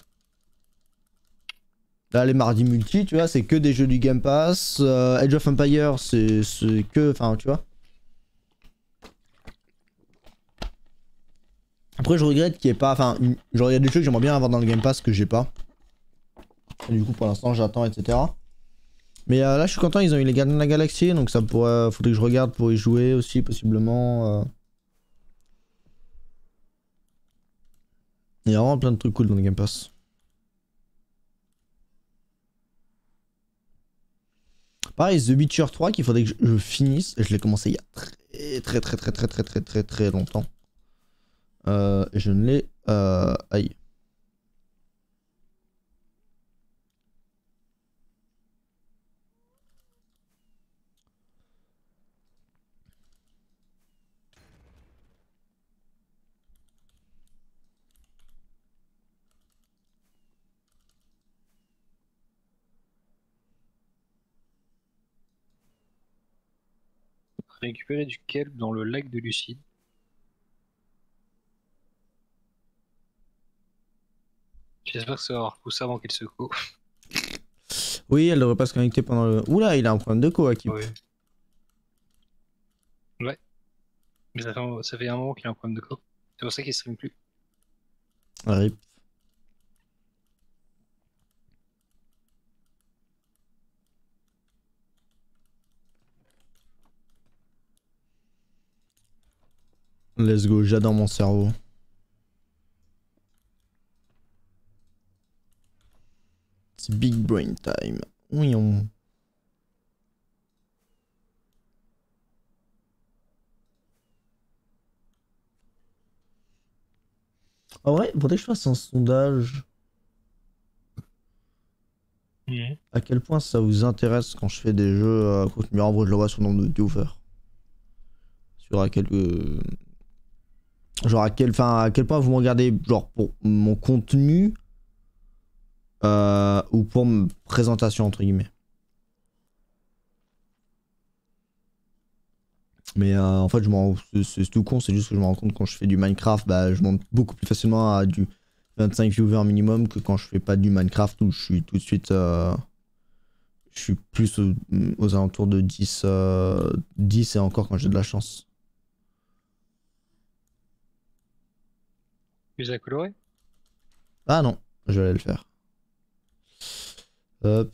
[SPEAKER 2] Là, les mardis multi, tu vois, c'est que des jeux du Game Pass. Age of Empire, c'est que. Enfin, tu vois. Après, je regrette qu'il n'y ait pas. Enfin, genre, il y a des jeux que j'aimerais bien avoir dans le Game Pass que j'ai pas. Et du coup, pour l'instant, j'attends, etc. Mais là, je suis content, ils ont eu les Gardiens de la Galaxie. Donc, ça pourrait. Faudrait que je regarde pour y jouer aussi, possiblement. Il y a vraiment plein de trucs cool dans le Game Pass. Pareil, The Witcher 3 qu'il faudrait que je finisse. Je l'ai commencé il y a très longtemps. Je ne l'ai. Aïe.
[SPEAKER 1] Récupérer du kelp dans le lac de Lucide. J'espère que ça va avoir poussé avant qu'elle se coupe.
[SPEAKER 2] Oui, elle devrait pas se connecter pendant le. Oula, il a un problème de co, Akip.
[SPEAKER 1] Ouais. Ouais. Mais ça fait un moment qu'il a un problème de co. C'est pour ça qu'il stream plus.
[SPEAKER 2] RIP. Let's go, j'adore mon cerveau. C'est big brain time. Oui, on. En vrai, faudrait que je fasse un sondage. À quel point ça vous intéresse quand je fais des jeux contenu en vrai, je le vois sur le nombre de viewers. Sur à quel. Genre à quel point vous me regardez genre pour mon contenu ou pour ma présentation entre guillemets. Mais en fait c'est tout con, c'est juste que je me rends compte quand je fais du Minecraft, bah je monte beaucoup plus facilement à du 25 viewers minimum que quand je fais pas du Minecraft où je suis tout de suite je suis plus aux alentours de 10 et encore quand j'ai de la chance.
[SPEAKER 1] Plus à colorer.
[SPEAKER 2] Ah non, je vais le faire. Hop.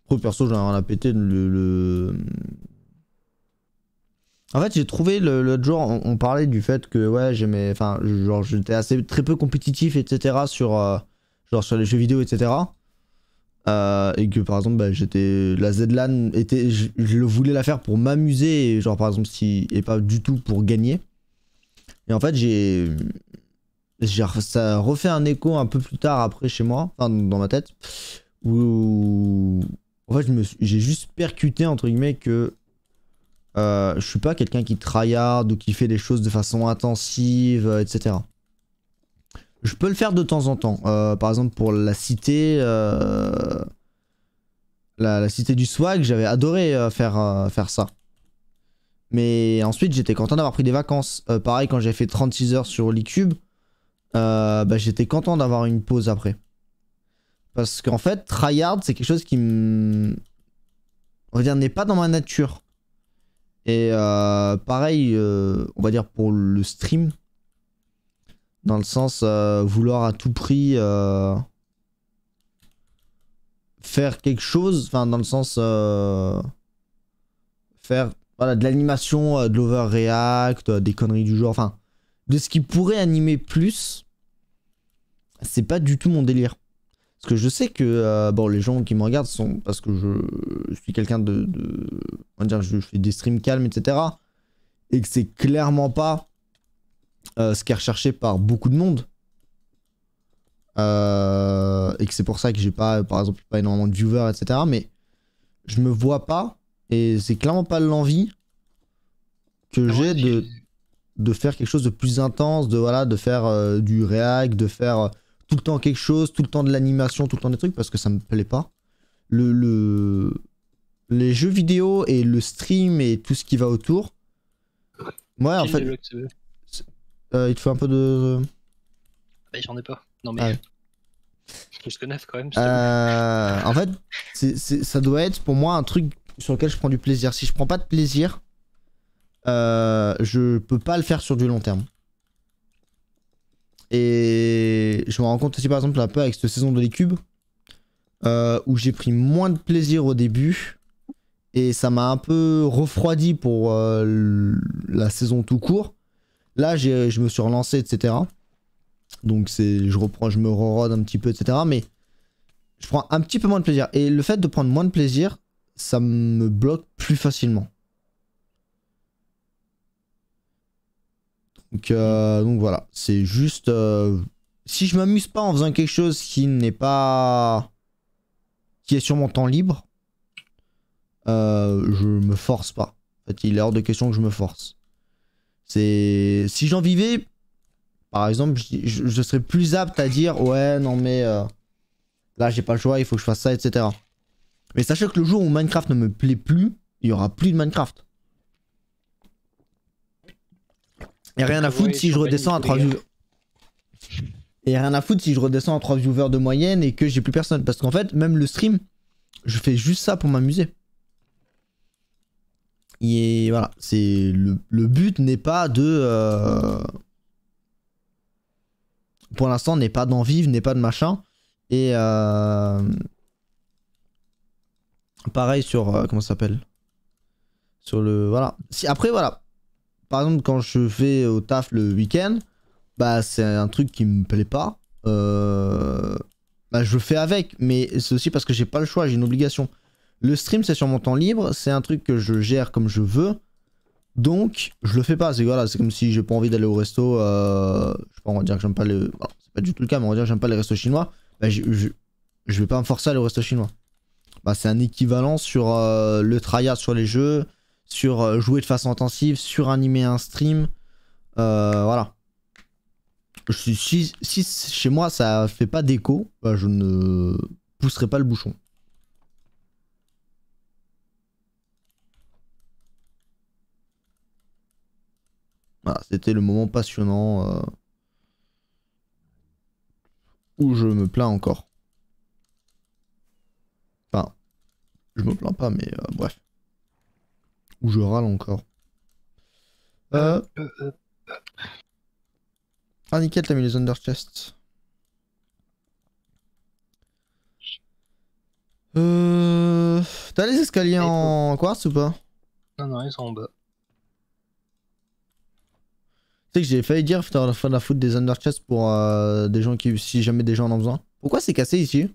[SPEAKER 2] Pro perso, j'en ai rien à péter. En fait, j'ai trouvé l'autre jour, on parlait du fait que ouais, j'aimais. Enfin, genre, j'étais assez très peu compétitif, etc. sur genre sur les jeux vidéo, etc. Et que par exemple, bah, la ZLAN était, je voulais la faire pour m'amuser, genre par exemple, et pas du tout pour gagner. Et en fait, ça a refait un écho un peu plus tard après chez moi, enfin dans ma tête, où en fait j'ai juste percuté entre guillemets que je suis pas quelqu'un qui tryhard ou qui fait les choses de façon intensive, etc. Je peux le faire de temps en temps. Par exemple pour la cité, la cité du swag, j'avais adoré faire ça. Mais ensuite j'étais content d'avoir pris des vacances. Pareil quand j'ai fait 36 heures sur l'e-cube, bah, j'étais content d'avoir une pause après. Parce qu'en fait, tryhard c'est quelque chose qui on va dire n'est pas dans ma nature. Et pareil, on va dire pour le stream, dans le sens vouloir à tout prix faire quelque chose, enfin dans le sens faire voilà, de l'animation, de l'overreact, des conneries du genre, enfin de ce qui pourrait animer plus, c'est pas du tout mon délire. Parce que je sais que bon, les gens qui me regardent sont parce que je suis quelqu'un on va dire je fais des streams calmes, etc. Et que c'est clairement pas ce qui est recherché par beaucoup de monde. Et que c'est pour ça que j'ai pas, par exemple, pas énormément de viewers, etc. Mais je me vois pas, et c'est clairement pas l'envie que j'ai de faire quelque chose de plus intense, de faire du react, de faire tout le temps quelque chose, tout le temps de l'animation, tout le temps des trucs, parce que ça me plaît pas. Les jeux vidéo et le stream et tout ce qui va autour, moi en fait, il te faut un peu de...
[SPEAKER 1] Bah, j'en ai pas. Non mais...
[SPEAKER 2] Ah ouais.
[SPEAKER 1] Plus que 9 quand même.
[SPEAKER 2] En fait, ça doit être pour moi un truc sur lequel je prends du plaisir. Si je prends pas de plaisir, je peux pas le faire sur du long terme. Et je me rends compte aussi par exemple un peu avec cette saison de l'e-cube, où j'ai pris moins de plaisir au début. Et ça m'a un peu refroidi pour la saison tout court. Là, je me suis relancé, etc. Donc je me re-rode un petit peu, etc. Mais je prends un petit peu moins de plaisir. Et le fait de prendre moins de plaisir, ça me bloque plus facilement. Donc voilà, c'est juste... si je m'amuse pas en faisant quelque chose qui n'est pas... qui est sur mon temps libre, je me force pas. En fait, il est hors de question que je me force. Si j'en vivais... Par exemple, je serais plus apte à dire ouais, non mais là j'ai pas le choix, il faut que je fasse ça, etc. Mais sachez que le jour où Minecraft ne me plaît plus, il y aura plus de Minecraft. Et rien à foutre si je redescends à 3 viewers. Et rien à foutre si je redescends à 3 viewers de moyenne et que j'ai plus personne. Parce qu'en fait, même le stream, je fais juste ça pour m'amuser. Et voilà, c'est le but n'est pas de... pour l'instant, n'est pas d'en vivre, n'est pas de machin. Et pareil sur... comment ça s'appelle? Sur le... Voilà. Après, voilà. Par exemple, quand je vais au taf le week-end, bah c'est un truc qui me plaît pas. Bah je fais avec, mais c'est aussi parce que j'ai pas le choix, j'ai une obligation. Le stream, c'est sur mon temps libre, c'est un truc que je gère comme je veux. Donc, je le fais pas. C'est voilà, c'est comme si j'ai pas envie d'aller au resto. Je sais pas, on va dire que j'aime pas le. Voilà, c'est pas du tout le cas, mais on va dire que j'aime pas les restos chinois. Bah, je vais pas me forcer à aller au resto chinois. Bah, c'est un équivalent sur le tryhard sur les jeux, sur jouer de façon intensive, sur animer un stream. Voilà. Si chez moi ça fait pas d'écho, bah, je ne pousserai pas le bouchon. Voilà, c'était le moment passionnant où je me plains encore. Enfin, je me plains pas, mais bref. Où je râle encore. Ah, nickel, t'as mis les under chests. T'as les escaliers en quartz ou pas?
[SPEAKER 1] Non, non, ils sont en bas.
[SPEAKER 2] Tu sais que j'ai failli dire faire la foutre des under chests pour des gens qui, si jamais des gens en ont besoin. Pourquoi c'est cassé ici?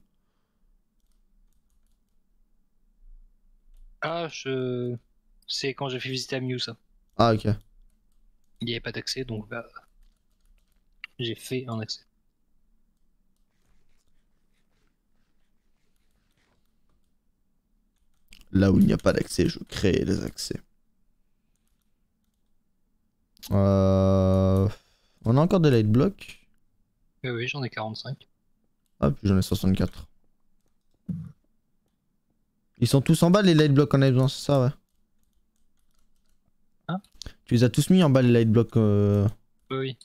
[SPEAKER 1] Ah, c'est quand j'ai fait visiter à Mew, ça.
[SPEAKER 2] Ah, ok.
[SPEAKER 1] Il n'y avait pas d'accès, donc bah, j'ai fait un accès.
[SPEAKER 2] Là où il n'y a pas d'accès, je crée les accès. On a encore des light blocks.
[SPEAKER 1] Oui, j'en ai 45.
[SPEAKER 2] Ah, puis j'en ai 64. Ils sont tous en bas les light blocks qu'on a besoin, c'est ça, ouais.
[SPEAKER 1] Hein?
[SPEAKER 2] Tu les as tous mis en bas les light blocks.
[SPEAKER 1] Oui.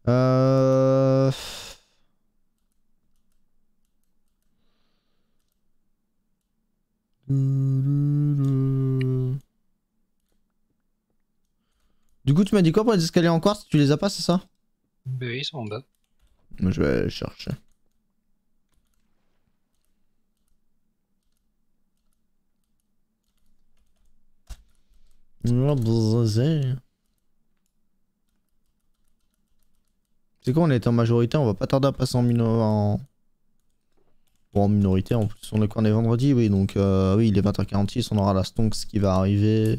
[SPEAKER 2] Euh... Du coup, tu m'as dit quoi pour les escaliers en quartz? Tu les as pas, c'est ça?
[SPEAKER 1] Oui, ils sont en bas.
[SPEAKER 2] Je vais les chercher. C'est quoi, on est en majorité, on va pas tarder à passer en Bon, en minorité, en plus on est quoi, on est vendredi, oui, donc oui, il est 20h46, on aura la Stonks qui va arriver.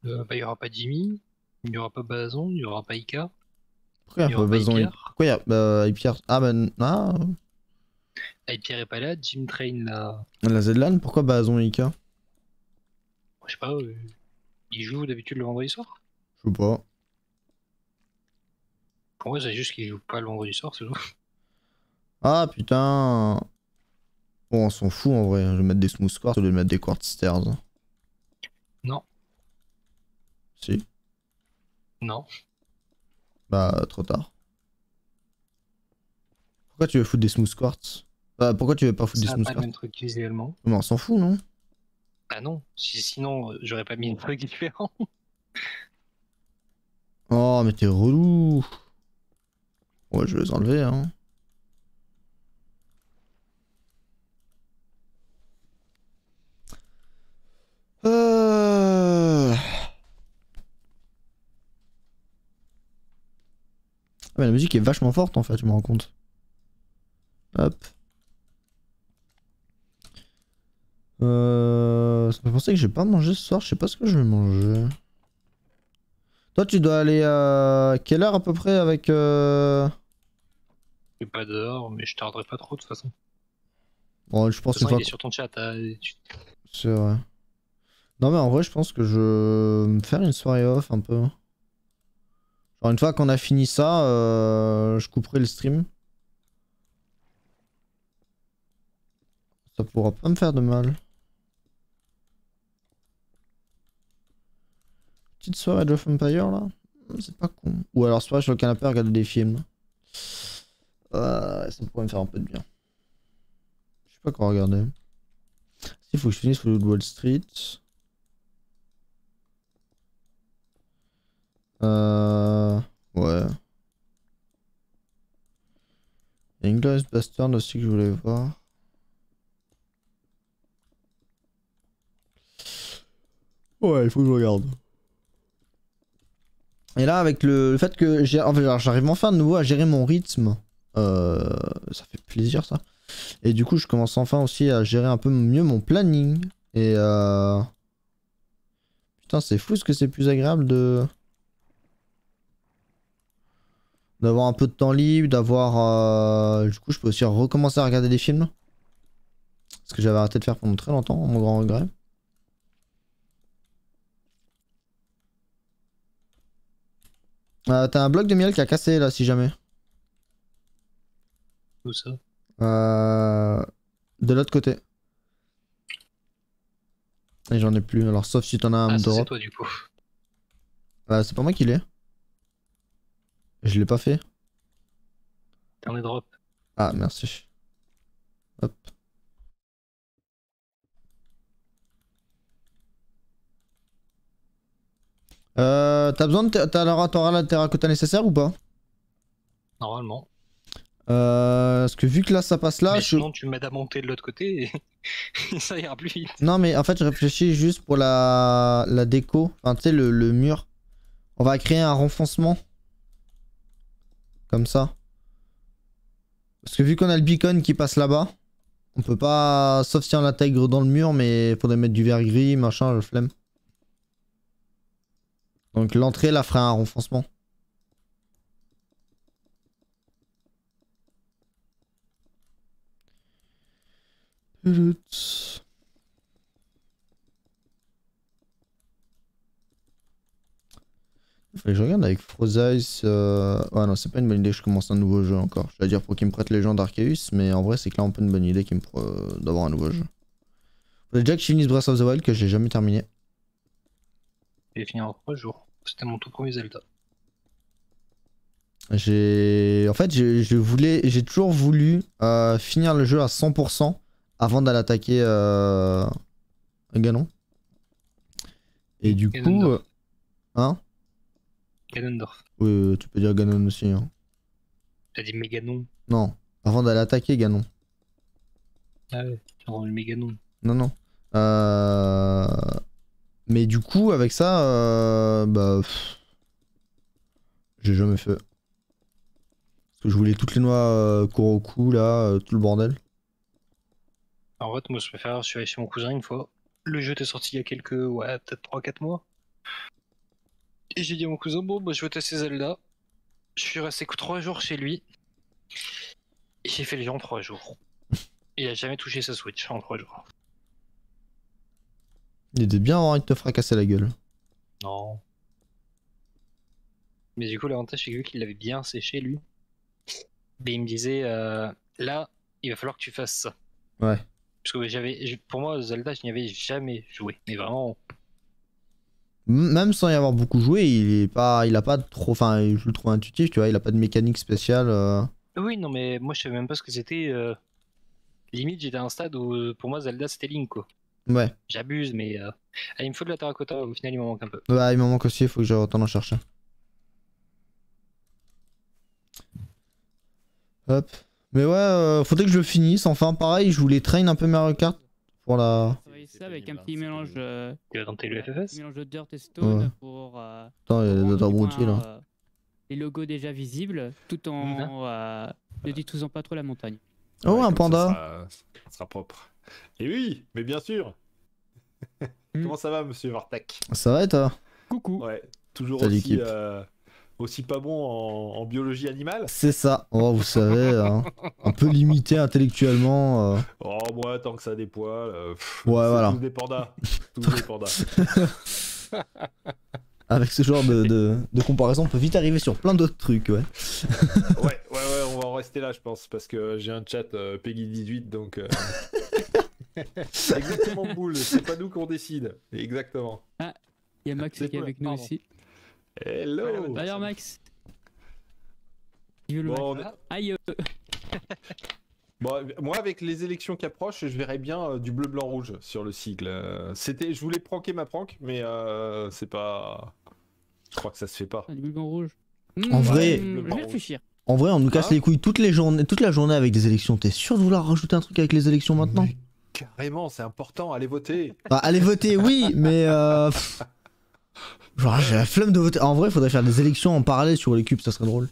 [SPEAKER 1] Bah, il n'y aura pas Jimmy, il n'y aura pas Bazon, il n'y aura pas Ika,
[SPEAKER 2] Pourquoi il
[SPEAKER 1] il
[SPEAKER 2] y
[SPEAKER 1] n'y
[SPEAKER 2] a pas
[SPEAKER 1] aura pas
[SPEAKER 2] besoin...
[SPEAKER 1] Hyper.
[SPEAKER 2] Pourquoi il y a... Hyper... Ah ben... Ah...
[SPEAKER 1] Hyper est pas là, Jim Train là.
[SPEAKER 2] La Zedlan, pourquoi Bazon et Ika?
[SPEAKER 1] Je sais pas, il joue d'habitude le vendredi soir.
[SPEAKER 2] Je sais pas.
[SPEAKER 1] Pour moi, c'est juste qu'il joue pas le vendredi soir, c'est tout.
[SPEAKER 2] Ah putain... Bon, on s'en fout en vrai, je vais mettre des smooth quartz au lieu de mettre des quartz stairs.
[SPEAKER 1] Non,
[SPEAKER 2] Si.
[SPEAKER 1] non.
[SPEAKER 2] Bah, trop tard. Pourquoi tu veux foutre des smooth quartz? Bah, pourquoi tu veux pas foutre des
[SPEAKER 1] Ça n'a
[SPEAKER 2] smooth
[SPEAKER 1] pas le
[SPEAKER 2] quartz?
[SPEAKER 1] même truc visuellement.
[SPEAKER 2] Mais on s'en fout, non?
[SPEAKER 1] Ah non, sinon j'aurais pas mis un truc différent.
[SPEAKER 2] Oh, mais t'es relou. Ouais, je vais les enlever, hein. Ah, mais la musique est vachement forte en fait, je me rends compte. Hop. Ça me fait penser que j'ai pas mangé ce soir, je sais pas ce que je vais manger. Toi, tu dois aller à quelle heure à peu près avec
[SPEAKER 1] Je suis pas dehors, mais je tarderai pas trop de toute façon.
[SPEAKER 2] Bon, je
[SPEAKER 1] De
[SPEAKER 2] pense
[SPEAKER 1] toute
[SPEAKER 2] qu'une
[SPEAKER 1] façon,
[SPEAKER 2] fois...
[SPEAKER 1] il est sur ton chat.
[SPEAKER 2] C'est vrai. Non mais en vrai, je pense que je vais me faire une soirée off un peu. Genre une fois qu'on a fini ça, je couperai le stream. Ça pourra pas me faire de mal. Petite soirée de of Empire là. C'est pas con. Ou alors soirée sur le canapé à regarder des films. Ça pourrait me faire un peu de bien. Je sais pas quoi regarder. Il faut que je finisse le Wall Street. Ouais. Inglourious Bastard aussi que je voulais voir. Ouais, il faut que je regarde. Et là, avec le fait que j'arrive enfin de nouveau à gérer mon rythme, ça fait plaisir ça. Et du coup, je commence enfin aussi à gérer un peu mieux mon planning. Et putain, c'est fou ce que c'est plus agréable de d'avoir un peu de temps libre, d'avoir... Du coup, je peux aussi recommencer à regarder des films. Ce que j'avais arrêté de faire pendant très longtemps, mon grand regret. T'as un bloc de miel qui a cassé là, si jamais.
[SPEAKER 1] Tout ça.
[SPEAKER 2] De l'autre côté. Et j'en ai plus, alors sauf si t'en as un
[SPEAKER 1] Ah, ça c'est
[SPEAKER 2] drop.
[SPEAKER 1] toi du coup.
[SPEAKER 2] C'est pas moi qui l'ai. Je l'ai pas fait.
[SPEAKER 1] T'en es drop.
[SPEAKER 2] Ah, merci. Hop. T'as besoin de... T'auras la terracotta nécessaire ou pas?
[SPEAKER 1] Normalement.
[SPEAKER 2] Parce que vu que là ça passe là,
[SPEAKER 1] Mais sinon, tu m'aides à monter de l'autre côté et ça ira plus vite.
[SPEAKER 2] Non mais en fait je réfléchis juste pour la déco. Enfin tu sais le mur. On va créer un renfoncement. comme ça. Parce que vu qu'on a le beacon qui passe là-bas, on peut pas, sauf si on l'intègre dans le mur, mais faudrait mettre du verre gris, machin, le flemme. Donc l'entrée là ferait un renfoncement. Fallait que je regarde avec Frozice. Ouais, non, c'est pas une bonne idée que je commence un nouveau jeu encore. Je vais dire pour qu'il me prête les gens d'Arceus, mais en vrai, c'est clairement pas une bonne idée d'avoir un nouveau jeu. Faudrait déjà que je finisse Breath of the Wild, que j'ai jamais terminé.
[SPEAKER 1] J'ai fini en 3 jours. C'était mon tout premier Zelda.
[SPEAKER 2] En fait, j'ai toujours voulu finir le jeu à 100% avant d'aller attaquer Ganon. Et du coup. Hein?
[SPEAKER 1] Ganondorf.
[SPEAKER 2] Oui, tu peux dire Ganon aussi. Hein.
[SPEAKER 1] T'as dit Méganon.
[SPEAKER 2] Non, avant d'aller attaquer Ganon.
[SPEAKER 1] Ah ouais, tu rends le Méganon.
[SPEAKER 2] Non, non. Mais du coup, avec ça, bah. J'ai jamais fait. Parce que je voulais toutes les noix Koroku, là, tout le bordel.
[SPEAKER 1] En fait, moi je préfère, je suis allé chez mon cousin une fois. Le jeu était sorti il y a quelques, ouais, peut-être 3-4 mois. Et j'ai dit à mon cousin, bon, bah je vais tester Zelda. Je suis resté que 3 jours chez lui. Et j'ai fait le jeu en 3 jours. Il a jamais touché sa Switch en 3 jours.
[SPEAKER 2] Il était bien envie de te fracasser la gueule.
[SPEAKER 1] Non. Mais du coup, l'avantage, c'est que vu qu'il l'avait bien séché, lui, mais il me disait, là, il va falloir que tu fasses ça.
[SPEAKER 2] Ouais.
[SPEAKER 1] Parce que pour moi, Zelda, je n'y avais jamais joué. Mais vraiment.
[SPEAKER 2] Même sans y avoir beaucoup joué, il a pas trop. Enfin, je le trouve intuitif, tu vois, il a pas de mécanique spéciale.
[SPEAKER 1] Oui, non, mais moi, je savais même pas ce que c'était. Limite, j'étais à un stade où, pour moi, Zelda, c'était Link, quoi.
[SPEAKER 2] Ouais.
[SPEAKER 1] J'abuse, mais il me faut de la terracotta, au final, il m'en manque un peu.
[SPEAKER 2] Ouais, il m'en manque aussi, il faut que je retourne en chercher. Hop. Mais ouais, faudrait que je le finisse. Enfin, pareil, je voulais train un peu Mario Kart pour la.
[SPEAKER 3] Ça avec un petit mélange.
[SPEAKER 1] Tu vas tenter le FFS?
[SPEAKER 3] Mélange de Dirt et Stone
[SPEAKER 2] Ouais.
[SPEAKER 3] pour.
[SPEAKER 2] Attends, il y a des abrutis là.
[SPEAKER 3] Les logos déjà visibles, tout en ne détruisant pas trop la montagne.
[SPEAKER 2] Oh,
[SPEAKER 4] Ouais,
[SPEAKER 2] un
[SPEAKER 4] comme
[SPEAKER 2] panda.
[SPEAKER 4] Ça sera propre. Et oui, mais bien sûr. Comment ça va, monsieur Vartak?
[SPEAKER 2] Ça va et toi?
[SPEAKER 3] Coucou.
[SPEAKER 4] Ouais, toujours
[SPEAKER 2] Salut,
[SPEAKER 4] aussi,
[SPEAKER 2] équipe.
[SPEAKER 4] aussi pas bon en biologie animale.
[SPEAKER 2] C'est ça. Oh, vous savez, hein, un peu limité intellectuellement.
[SPEAKER 4] Oh, moi, tant que ça a des poils.
[SPEAKER 2] Ouais,
[SPEAKER 4] c'est
[SPEAKER 2] voilà.
[SPEAKER 4] Tous des pandas. Tous des pandas.
[SPEAKER 2] Avec ce genre de comparaison, on peut vite arriver sur plein d'autres trucs, ouais.
[SPEAKER 4] Ouais, on va en rester là, je pense, parce que j'ai un chat Peggy 18, donc. Exactement, boule, c'est pas nous qu'on décide. Exactement.
[SPEAKER 3] Il y a Max
[SPEAKER 4] C'est
[SPEAKER 3] qui est
[SPEAKER 4] toi,
[SPEAKER 3] avec nous
[SPEAKER 1] pardon.
[SPEAKER 3] aussi.
[SPEAKER 4] Hello!
[SPEAKER 3] D'ailleurs, Max. Il veut le
[SPEAKER 4] Bon,
[SPEAKER 3] Max. Aïe.
[SPEAKER 4] Bon, moi, avec les élections qui approchent, je verrais bien du bleu, blanc, rouge sur le sigle. Je voulais pranker ma prank, mais c'est pas. Je crois que ça se fait pas.
[SPEAKER 3] Du bleu blanc rouge.
[SPEAKER 2] En vrai-
[SPEAKER 3] Je vais réfléchir.
[SPEAKER 2] En vrai, on nous casse
[SPEAKER 4] Hein
[SPEAKER 2] les couilles toute la journée avec des élections. T'es sûr de vouloir rajouter un truc avec les élections maintenant?
[SPEAKER 4] Mais carrément, c'est important, allez voter.
[SPEAKER 2] Bah, allez voter, oui, mais genre, j'ai la flemme de voter. En vrai, faudrait faire des élections en parallèle sur les cubes, ça serait drôle.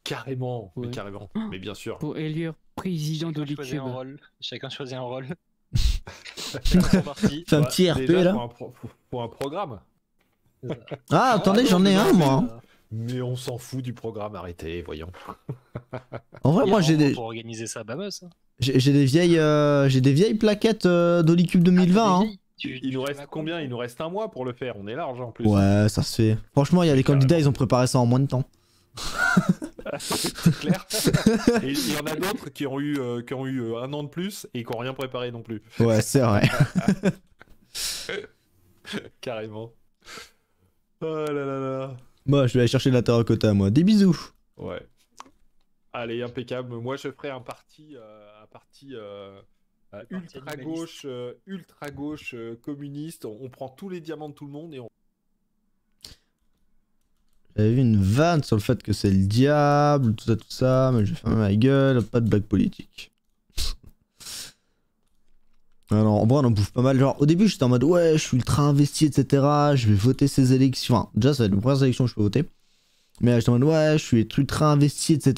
[SPEAKER 4] Carrément, mais
[SPEAKER 3] Ouais.
[SPEAKER 4] carrément, mais bien sûr.
[SPEAKER 3] Pour élire président de
[SPEAKER 1] Chacun choisit
[SPEAKER 3] l'Équipe.
[SPEAKER 1] un rôle. Chacun choisit un rôle. C'est parti.
[SPEAKER 2] Fais un
[SPEAKER 4] Bah,
[SPEAKER 2] petit RP
[SPEAKER 4] déjà,
[SPEAKER 2] là.
[SPEAKER 4] pour un programme.
[SPEAKER 2] Ah, attendez, j'en ai un moi. Hein.
[SPEAKER 4] Mais on s'en fout du programme, arrêtez, voyons.
[SPEAKER 2] En vrai, moi j'ai
[SPEAKER 1] Pour organiser ça, Bamos. Hein.
[SPEAKER 2] j'ai des vieilles plaquettes d'Holicube 2020. Hein.
[SPEAKER 4] Il nous reste combien? Il nous reste un mois pour le faire, on est large en plus.
[SPEAKER 2] Ouais, ça se fait. Franchement, il y a des candidats, ils ont préparé ça en moins de temps.
[SPEAKER 4] C'est clair. Et il y en a d'autres qui ont eu un an de plus et qui n'ont rien préparé non plus.
[SPEAKER 2] Ouais, c'est vrai.
[SPEAKER 4] Carrément. Oh là là là.
[SPEAKER 2] Moi, je vais aller chercher de la terracotta, moi. Des bisous.
[SPEAKER 4] Ouais. Allez, impeccable. Moi, je ferai un parti ultra gauche communiste. On prend tous les diamants de tout le monde et on.
[SPEAKER 2] J'avais vu une vanne sur le fait que c'est le diable, tout ça, mais je vais fermer ma gueule, pas de blague politique. Alors, en vrai, on en bouffe pas mal. Genre, au début, j'étais en mode, ouais, je suis ultra investi, etc. Je vais voter ces élections. Enfin, déjà, ça va être les premières élections que je peux voter. Mais là, j'étais en mode, ouais, je suis ultra investi, etc.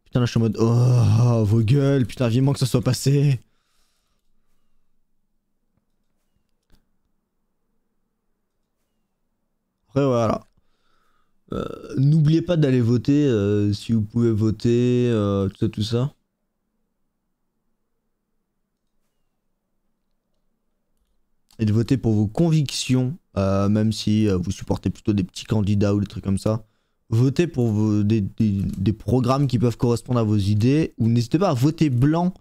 [SPEAKER 2] Putain, là, je suis en mode, oh, vos gueules, putain, vivement que ça soit passé. Après, voilà. N'oubliez pas d'aller voter si vous pouvez voter, tout ça, tout ça. Et de voter pour vos convictions, même si vous supportez plutôt des petits candidats ou des trucs comme ça. Votez pour des programmes qui peuvent correspondre à vos idées, ou n'hésitez pas à voter blanc,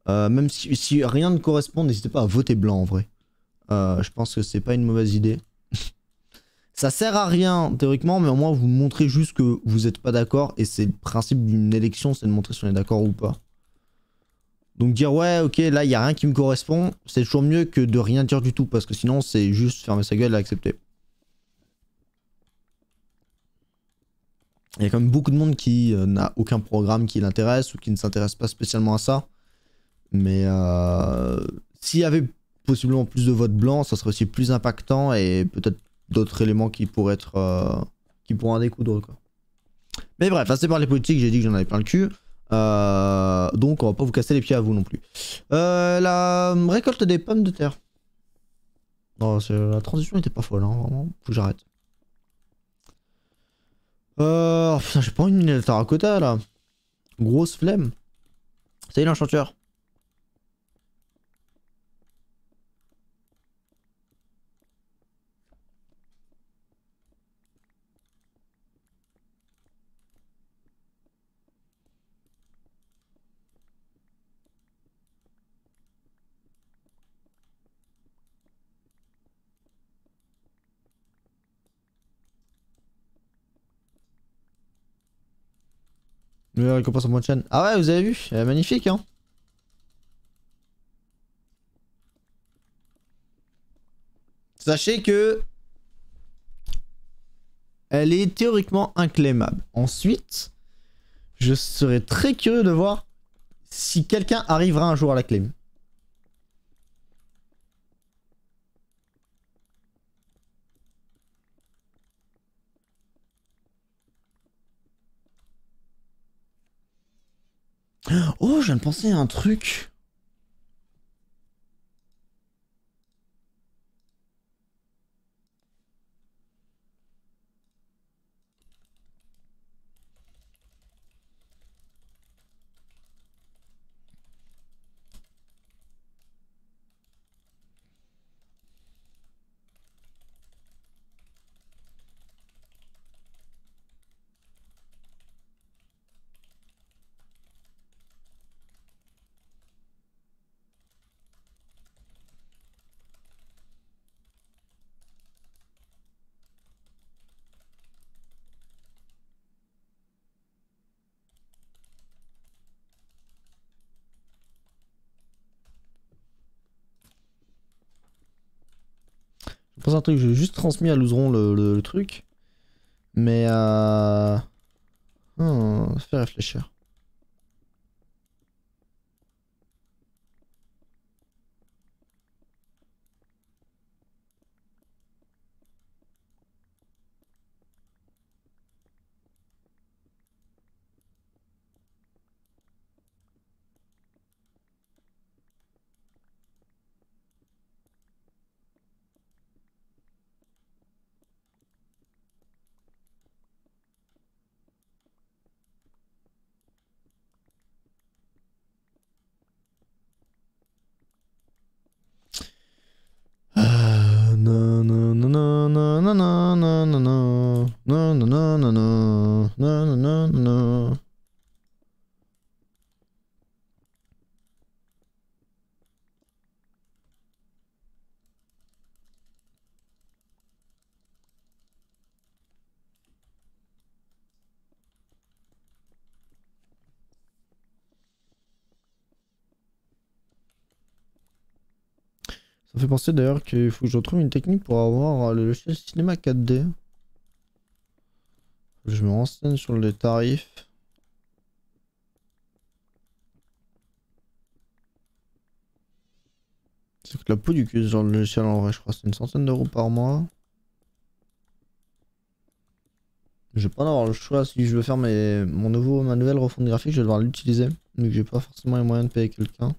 [SPEAKER 2] même si rien ne correspond, n'hésitez pas à voter blanc en vrai. Je pense que c'est pas une mauvaise idée. Ça sert à rien théoriquement, mais au moins vous montrez juste que vous n'êtes pas d'accord, et c'est le principe d'une élection, c'est de montrer si on est d'accord ou pas. Donc dire ouais ok là il y a rien qui me correspond, c'est toujours mieux que de rien dire du tout, parce que sinon c'est juste fermer sa gueule et accepter. Il y a quand même beaucoup de monde qui n'a aucun programme qui l'intéresse ou qui ne s'intéresse pas spécialement à ça. Mais s'il y avait possiblement plus de votes blancs, ça serait aussi plus impactant et peut-être d'autres éléments qui pourraient être qui pourraient en découdre quoi. Mais bref, assez par les politiques, j'ai dit que j'en avais plein le cul. Donc on va pas vous casser les pieds à vous non plus. La récolte des pommes de terre. Non, la transition était pas folle, hein, vraiment. Faut que j'arrête. Putain, j'ai pas envie de miner la terracotta là. Grosse flemme. Salut l'enchanteur. Meilleure récompense en moins de chaîne. Ah ouais, vous avez vu? Elle est magnifique, hein. Sachez que elle est théoriquement inclaimable. Ensuite, je serais très curieux de voir si quelqu'un arrivera un jour à la claim. Oh, je viens de penser à un truc. Je pense à un truc, j'ai juste transmis à Louzron le truc. Mais ça fait réfléchir. Ça me fait penser d'ailleurs qu'il faut que je retrouve une technique pour avoir le logiciel cinéma 4D. Je me renseigne sur les tarifs. C'est que la peau du cul ce genre de logiciel en vrai, je crois que c'est une centaine d'euros par mois. Je vais pas en avoir le choix. Si je veux faire ma nouvelle refonte graphique, je vais devoir l'utiliser. Donc j'ai pas forcément les moyens de payer quelqu'un.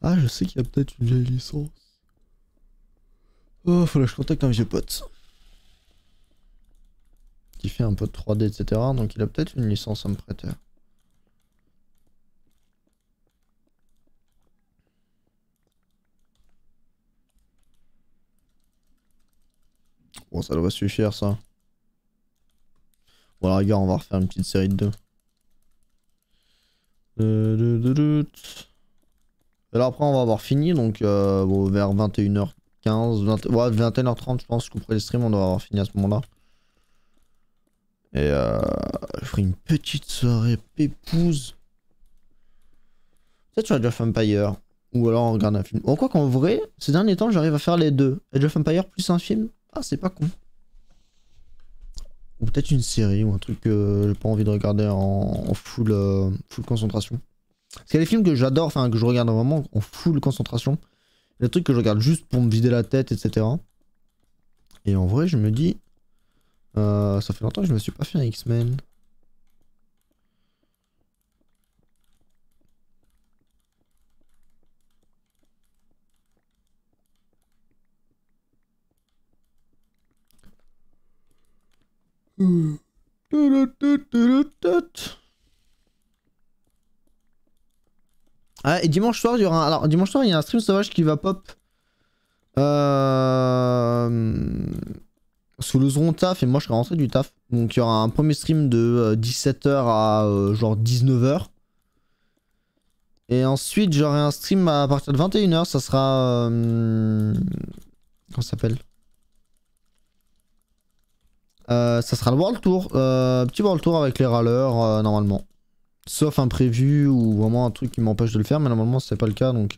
[SPEAKER 2] Ah, je sais qu'il y a peut-être une vieille licence. Oh, faudrait que je contacte un vieux pote. Qui fait un peu de 3D, etc. Donc il a peut-être une licence à me prêter. Bon, ça devrait suffire ça. Bon, à la rigueur, on va refaire une petite série de 2. Et là, après, on va avoir fini. Donc, bon, vers 21h15, 21h30, je pense, je couperai les streams. On doit avoir fini à ce moment-là. Et je ferai une petite soirée pépouse. Peut-être sur Age of Empire. Ou alors on regarde un film. Bon, quoi qu'en vrai, ces derniers temps, j'arrive à faire les deux. Age of Empire plus un film. Ah, c'est pas con. Ou peut-être une série ou un truc que j'ai pas envie de regarder en full, full concentration. Parce qu'il y a des films que j'adore, enfin que je regarde vraiment en full concentration. Il y a des trucs que je regarde juste pour me vider la tête, etc. Et en vrai, je me dis... ça fait longtemps que je me suis pas fait un X-Men. Ah, et dimanche soir, il y aura un... Alors, dimanche soir, il y a un stream sauvage qui va pop. Sous le zone taf, et moi je serai rentré du taf. Donc il y aura un premier stream de 17h à genre 19h. Et ensuite, j'aurai un stream à partir de 21h. Ça sera... comment ça s'appelle? Ça sera le World Tour. Petit World Tour avec les râleurs, normalement. Sauf imprévu ou vraiment un truc qui m'empêche de le faire. Mais normalement, c'est pas le cas, donc...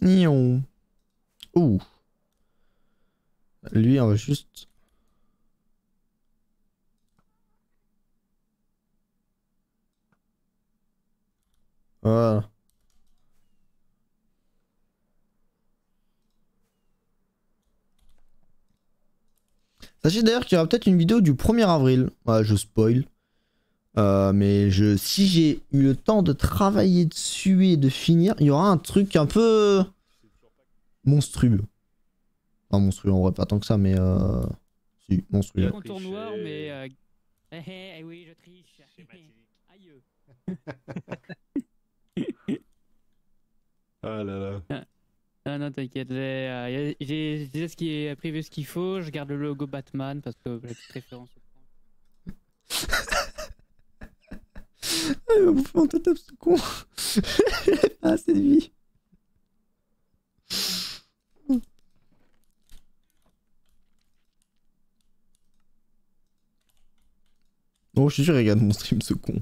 [SPEAKER 2] Nion. Ouh. Lui, on va juste... Voilà. Sachez d'ailleurs qu'il y aura peut-être une vidéo du 1er avril. Ouais, je spoil. Mais si j'ai eu le temps de travailler dessus et de finir, il y aura un truc un peu monstrueux. Enfin, monstrueux en vrai, pas tant que ça, mais si,
[SPEAKER 3] Il y
[SPEAKER 2] monstrueux.
[SPEAKER 3] a un contour noir, mais. Oui, je triche. Aïe.
[SPEAKER 4] Ah là là.
[SPEAKER 3] Ah non, t'inquiète, j'ai déjà ce qui est prévu, ce qu'il faut. Je garde le logo Batman parce que la petite référence.
[SPEAKER 2] Ah, il va bouffer mon totem ce con. J'ai pas assez de vie. Bon, je suis sûr, il regarde mon stream ce con.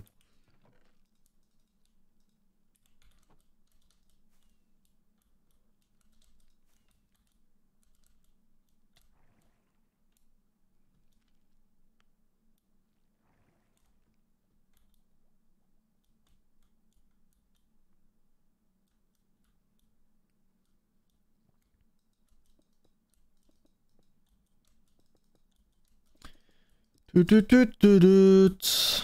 [SPEAKER 2] Tut, tut, tut, tut, tut.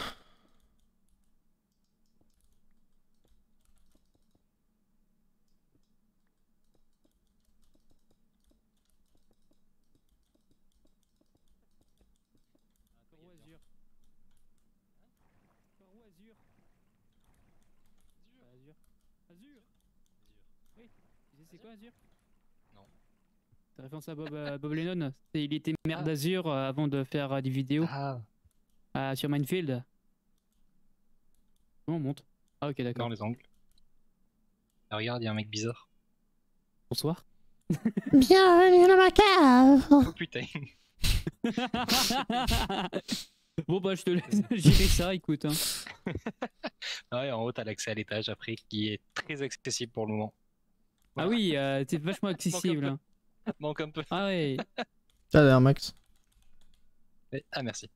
[SPEAKER 3] C'est quoi Azure?
[SPEAKER 1] Non.
[SPEAKER 3] Ça référence à Bob Lennon. Il était maire d'Azure avant de faire des vidéos sur Minefield. Comment on monte? Ah ok
[SPEAKER 1] Dans
[SPEAKER 3] d'accord.
[SPEAKER 1] les angles. Ah, regarde, il y a un mec bizarre.
[SPEAKER 3] Bonsoir.
[SPEAKER 2] Bienvenue dans ma cave.
[SPEAKER 1] Oh putain.
[SPEAKER 3] Bon bah je te laisse gérer ça, écoute. Hein.
[SPEAKER 1] Ouais, en haut, t'as l'accès à l'étage après qui est très accessible pour le moment.
[SPEAKER 3] Ah oui, c'est vachement accessible. Hein.
[SPEAKER 1] Manque un peu.
[SPEAKER 3] Ah ouais.
[SPEAKER 2] Tiens, derrière Max.
[SPEAKER 1] Ah, merci.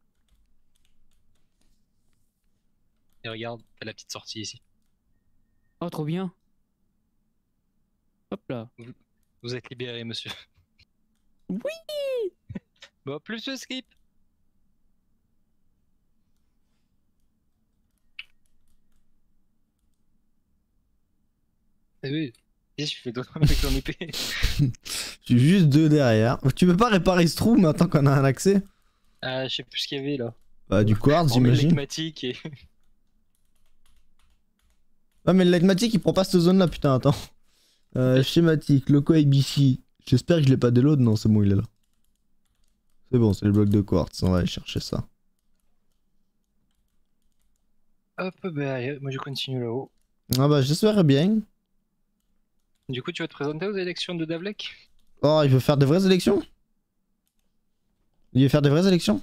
[SPEAKER 1] Et regarde, t'as la petite sortie ici.
[SPEAKER 3] Oh trop bien. Hop là.
[SPEAKER 1] Vous êtes libéré, monsieur.
[SPEAKER 3] Oui.
[SPEAKER 1] Bon, plus de skip. Eh oui. Qu'est-ce que tu fais toi avec ton épée?
[SPEAKER 2] J'ai juste deux derrière. Tu peux pas réparer ce trou maintenant qu'on a un accès?
[SPEAKER 1] Ah, je sais plus ce qu'il y avait là.
[SPEAKER 2] Bah, du quartz,
[SPEAKER 1] On met
[SPEAKER 2] j'imagine.
[SPEAKER 1] l'élecmatique et.
[SPEAKER 2] Ah, mais le lightmatic il prend pas cette zone là, putain, attends. Schématique, loco ABC. J'espère que je l'ai pas déload. Non, c'est bon, il est là. C'est bon, c'est le bloc de quartz. On va aller chercher ça.
[SPEAKER 1] Hop, bah, allez, moi je continue là-haut.
[SPEAKER 2] Ah, bah, j'espère bien.
[SPEAKER 1] Du coup, tu vas te présenter aux élections de Davlek?
[SPEAKER 2] Oh, il veut faire de vraies élections? Il veut faire de vraies élections?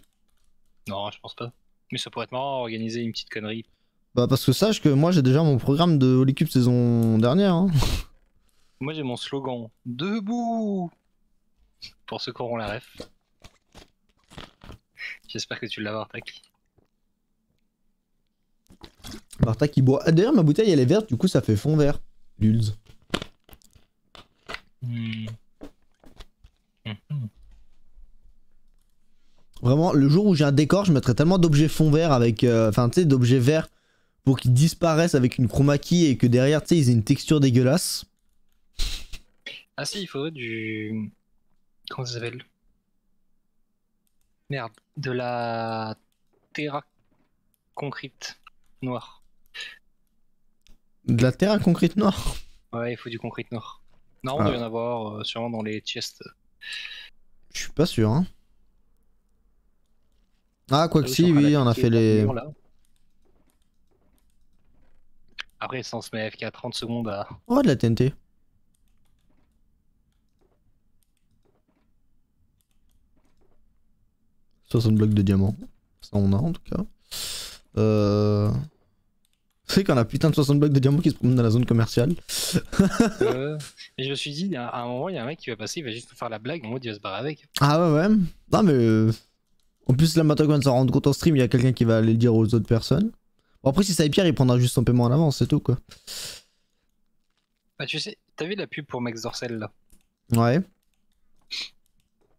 [SPEAKER 1] Non, je pense pas. Mais ça pourrait être marrant, organiser une petite connerie.
[SPEAKER 2] Bah, parce que sache que moi j'ai déjà mon programme de Holy Cube saison dernière. Hein.
[SPEAKER 1] Moi j'ai mon slogan Debout pour ceux qui auront la ref. J'espère que tu l'as, Bartak.
[SPEAKER 2] Barta qui boit. Ah, d'ailleurs, ma bouteille elle est verte, du coup ça fait fond vert. Lulz. Vraiment, le jour où j'ai un décor, je mettrais tellement d'objets fond vert avec. Enfin, tu sais, d'objets verts pour qu'ils disparaissent avec une chroma key et que derrière, tu sais, ils aient une texture dégueulasse.
[SPEAKER 1] Ah si, il faudrait du... Comment ça s'appelle? Merde, de la terra concrete noire.
[SPEAKER 2] De la terre à concrète noire.
[SPEAKER 1] Ouais, il faut du concrete noir. Non, on doit y en avoir sûrement dans les chests.
[SPEAKER 2] Je suis pas sûr, hein. Ah, quoi que
[SPEAKER 1] Là où
[SPEAKER 2] si,
[SPEAKER 1] je suis en train
[SPEAKER 2] oui, on a
[SPEAKER 1] d'appliquer
[SPEAKER 2] fait
[SPEAKER 1] dans le
[SPEAKER 2] les.
[SPEAKER 1] mur, là. Après, ça on se met AFK à 30 secondes à...
[SPEAKER 2] Oh, de la TNT. « 60 blocs de diamants. Ça, on a en tout cas. C'est qu'on a putain de 60 blocs de diamants qui se promènent dans la zone commerciale.
[SPEAKER 1] Et je me suis dit, à un moment, il y a un mec qui va passer, il va juste faire la blague, en mode il va se barrer avec.
[SPEAKER 2] Ah ouais, ouais. Non, mais. En plus, là, maintenant qu'on vient de s'en rendre compte en stream, il y a quelqu'un qui va aller le dire aux autres personnes. Bon, après, si ça est Pierre, il prendra juste son paiement en avance, c'est tout, quoi.
[SPEAKER 1] Bah, tu sais, t'as vu la pub pour Max Dorcel là?
[SPEAKER 2] Ouais.